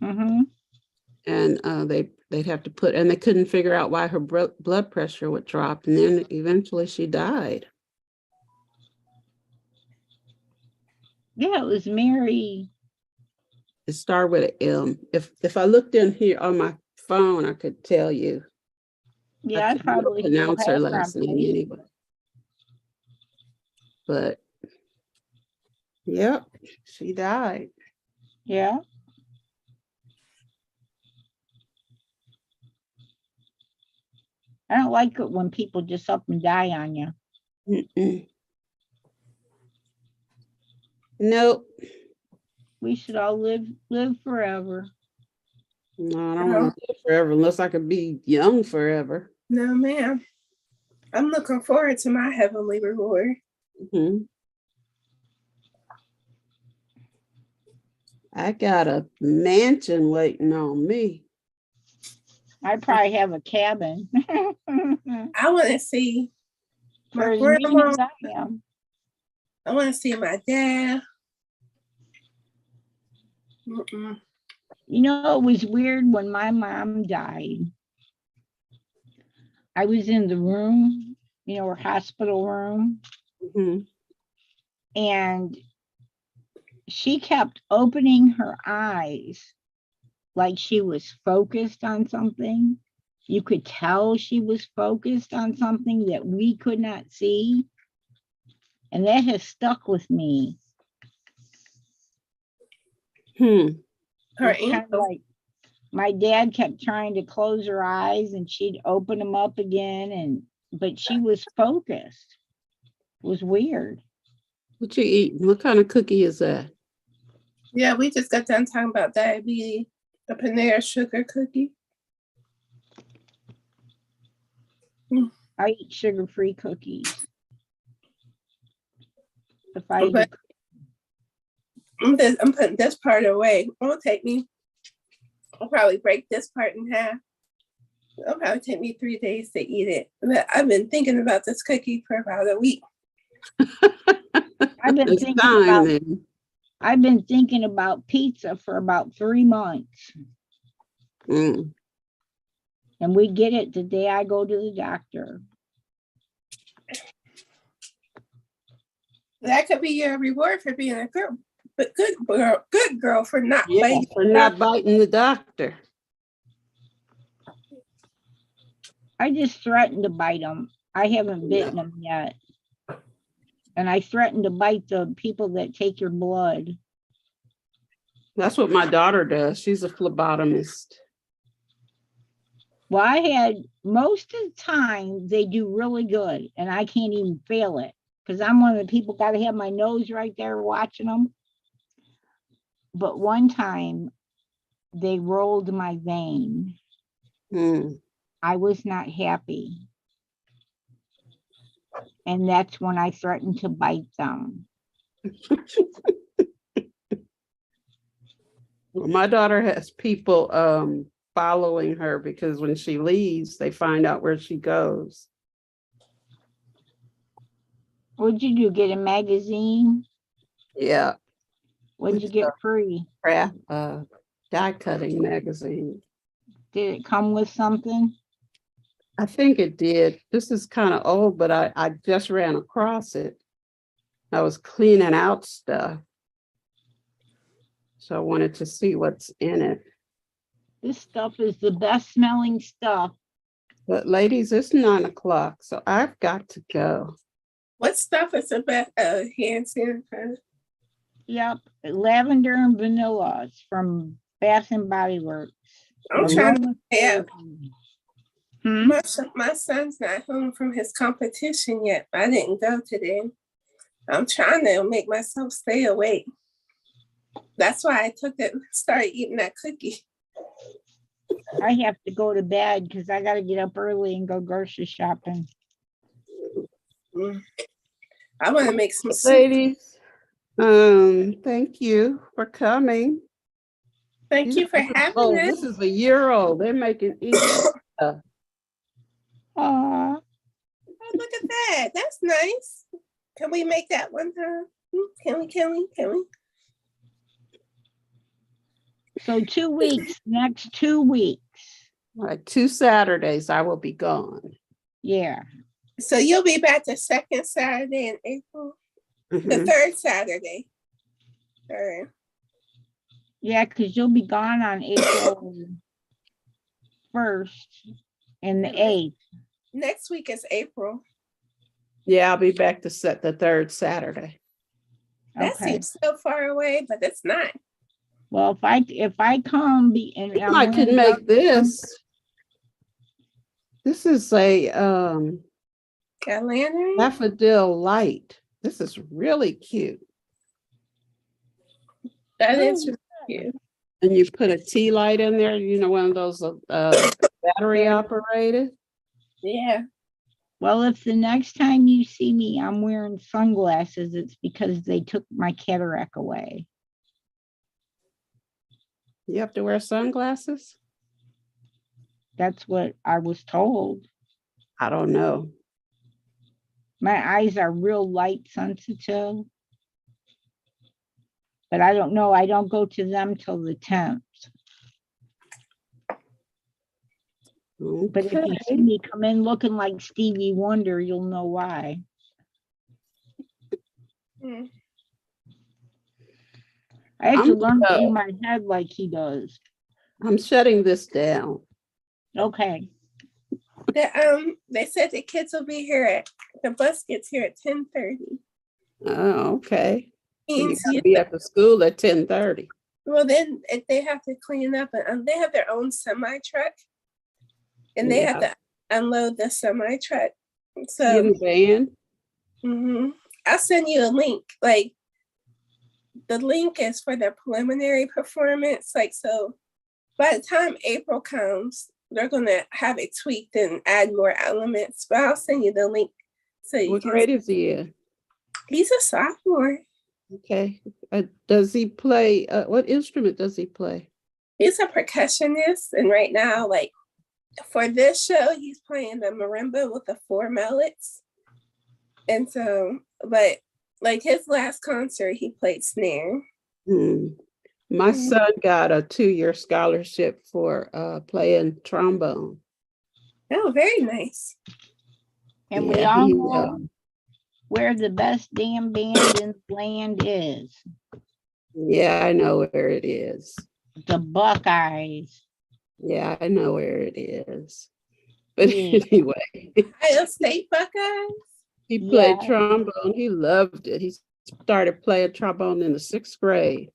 Mm-hmm. And they'd have to and they couldn't figure out why her blood pressure would drop. And then eventually she died. Yeah, it was Mary. It started with an M. If I looked in here on my phone, I could tell you. Yeah, I couldn't probably still pronounce her have last name probably. anyway. But yep, she died. Yeah. I don't like it when people just up and die on you. Mm-mm. Nope. We should all live forever. No, I don't want to live forever unless I could be young forever. No, ma'am. I'm looking forward to my heavenly reward. Mm-hmm. I got a mansion waiting on me. I probably have a cabin. I want to see For my as many grandma. as I am. I want to see my dad. Mm-mm. You know, it was weird when my mom died. I was in the room, her hospital room, Mm-hmm. and she kept opening her eyes like she was focused on something. You could tell she was focused on something that we could not see. And that has stuck with me. Her It's kind angel. of like my dad kept trying to close her eyes and she'd open them up again, but she was focused. It was weird. What you eating? What kind of cookie is that? Yeah, we just got done talking about diabetes. A Panera sugar cookie. I eat sugar-free cookies. If I eat Okay. I'm putting this part away. It'll take me. I'll probably break this part in half. It'll probably take me 3 days to eat it. But I've been thinking about this cookie for about a week. I've been It's thinking time about then. I've been thinking about pizza for about 3 months, Mm. and we get it the day I go to the doctor. That could be your reward for being a girl, but good girl for not Yeah, biting. for not biting the doctor. I just threatened to bite them. I haven't bitten them yet. And I threatened to bite the people that take your blood. That's what my daughter does. She's a phlebotomist. Well, most of the time they do really good and I can't even feel it. because I'm one of the people got to have my nose right there watching them. But one time they rolled my vein. Hmm. I was not happy. And that's when I threatened to bite them. Well, my daughter has people following her because when she leaves, they find out where she goes. What'd you do? Get a magazine? Yeah, What'd you get free? craft die cutting magazine. Did it come with something? I think it did. This is kind of old, but I just ran across it. I was cleaning out stuff. So I wanted to see what's in it. This stuff is the best smelling stuff. But ladies, it's 9 o'clock, so I've got to go. What stuff is the best hand sanitizer? Yep, lavender and vanilla. It's from Bath and Body Works. I'm trying to have Hmm? my son's not home from his competition yet. I didn't go today. I'm trying to make myself stay awake. That's why I started eating that cookie. I have to go to bed because I got to get up early and go grocery shopping. I want to make some soup. Ladies, thank you for coming. Thank you for having This us. is a year old. They're making easy stuff. Aw, Oh, look at that. That's nice. Can we make that one time? Can we? so 2 weeks, next 2 weeks. Right, 2 Saturdays, I will be gone. Yeah. So you'll be back the second Saturday in April? The Mhm. third Saturday. All right. Yeah, because you'll be gone on April 1st and the 8th. Next week is April. Yeah, I'll be back to set the 3rd Saturday. That Okay. seems so far away, but it's not. Well, if I come and I'm I could wearing make this. This is a Got lantern? daffodil light. This is really cute. That is Oh, cute. And you put a tea light in there, you know, one of those battery operated. Yeah. well, if the next time you see me, I'm wearing sunglasses, it's because they took my cataract away. You have to wear sunglasses? That's what I was told. I don't know. My eyes are real light sensitive. But I don't know. I don't go to them till the 10th. But if you see Okay. me come in looking like Stevie Wonder, you'll know why. Mm. I have to I'm learn to do no. my head like he does. I'm shutting this down. Okay. They said the kids will be here the bus gets here at 10:30. Oh, okay. So you Means gotta be at the school at 10:30. well, then if they have to clean up and they have their own semi truck, and they have to unload the semi truck. So In the van? I'll send you a link. Like the link is for the preliminary performance. Like so, by the time April comes, they're gonna have it tweaked and add more elements. But I'll send you the link so you What can. grade is he in? He's a sophomore. Okay. Does he play? What instrument does he play? He's a percussionist, and right now, like for this show, he's playing the marimba with the 4 mallets. And so, but like his last concert, he played snare. My son got a 2-year scholarship for playing trombone. Oh, very nice. And we Yeah, all he, know where the best damn band in the land is. yeah, I know where it is. The Buckeyes. Yeah, I know where it is. But Yeah. anyway, Ohio State Buckeyes. he played Yeah. trombone. He loved it. He started playing trombone in the 6th grade.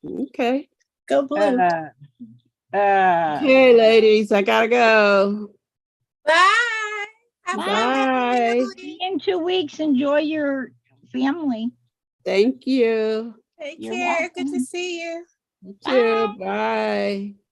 Okay. Go Blue. Okay, ladies, I gotta go. Bye. Have Bye. fun, Bye. Emily. See you in 2 weeks. Enjoy your family. Thank you. Take You're care. Good to welcome. see you. You too. Bye. Bye.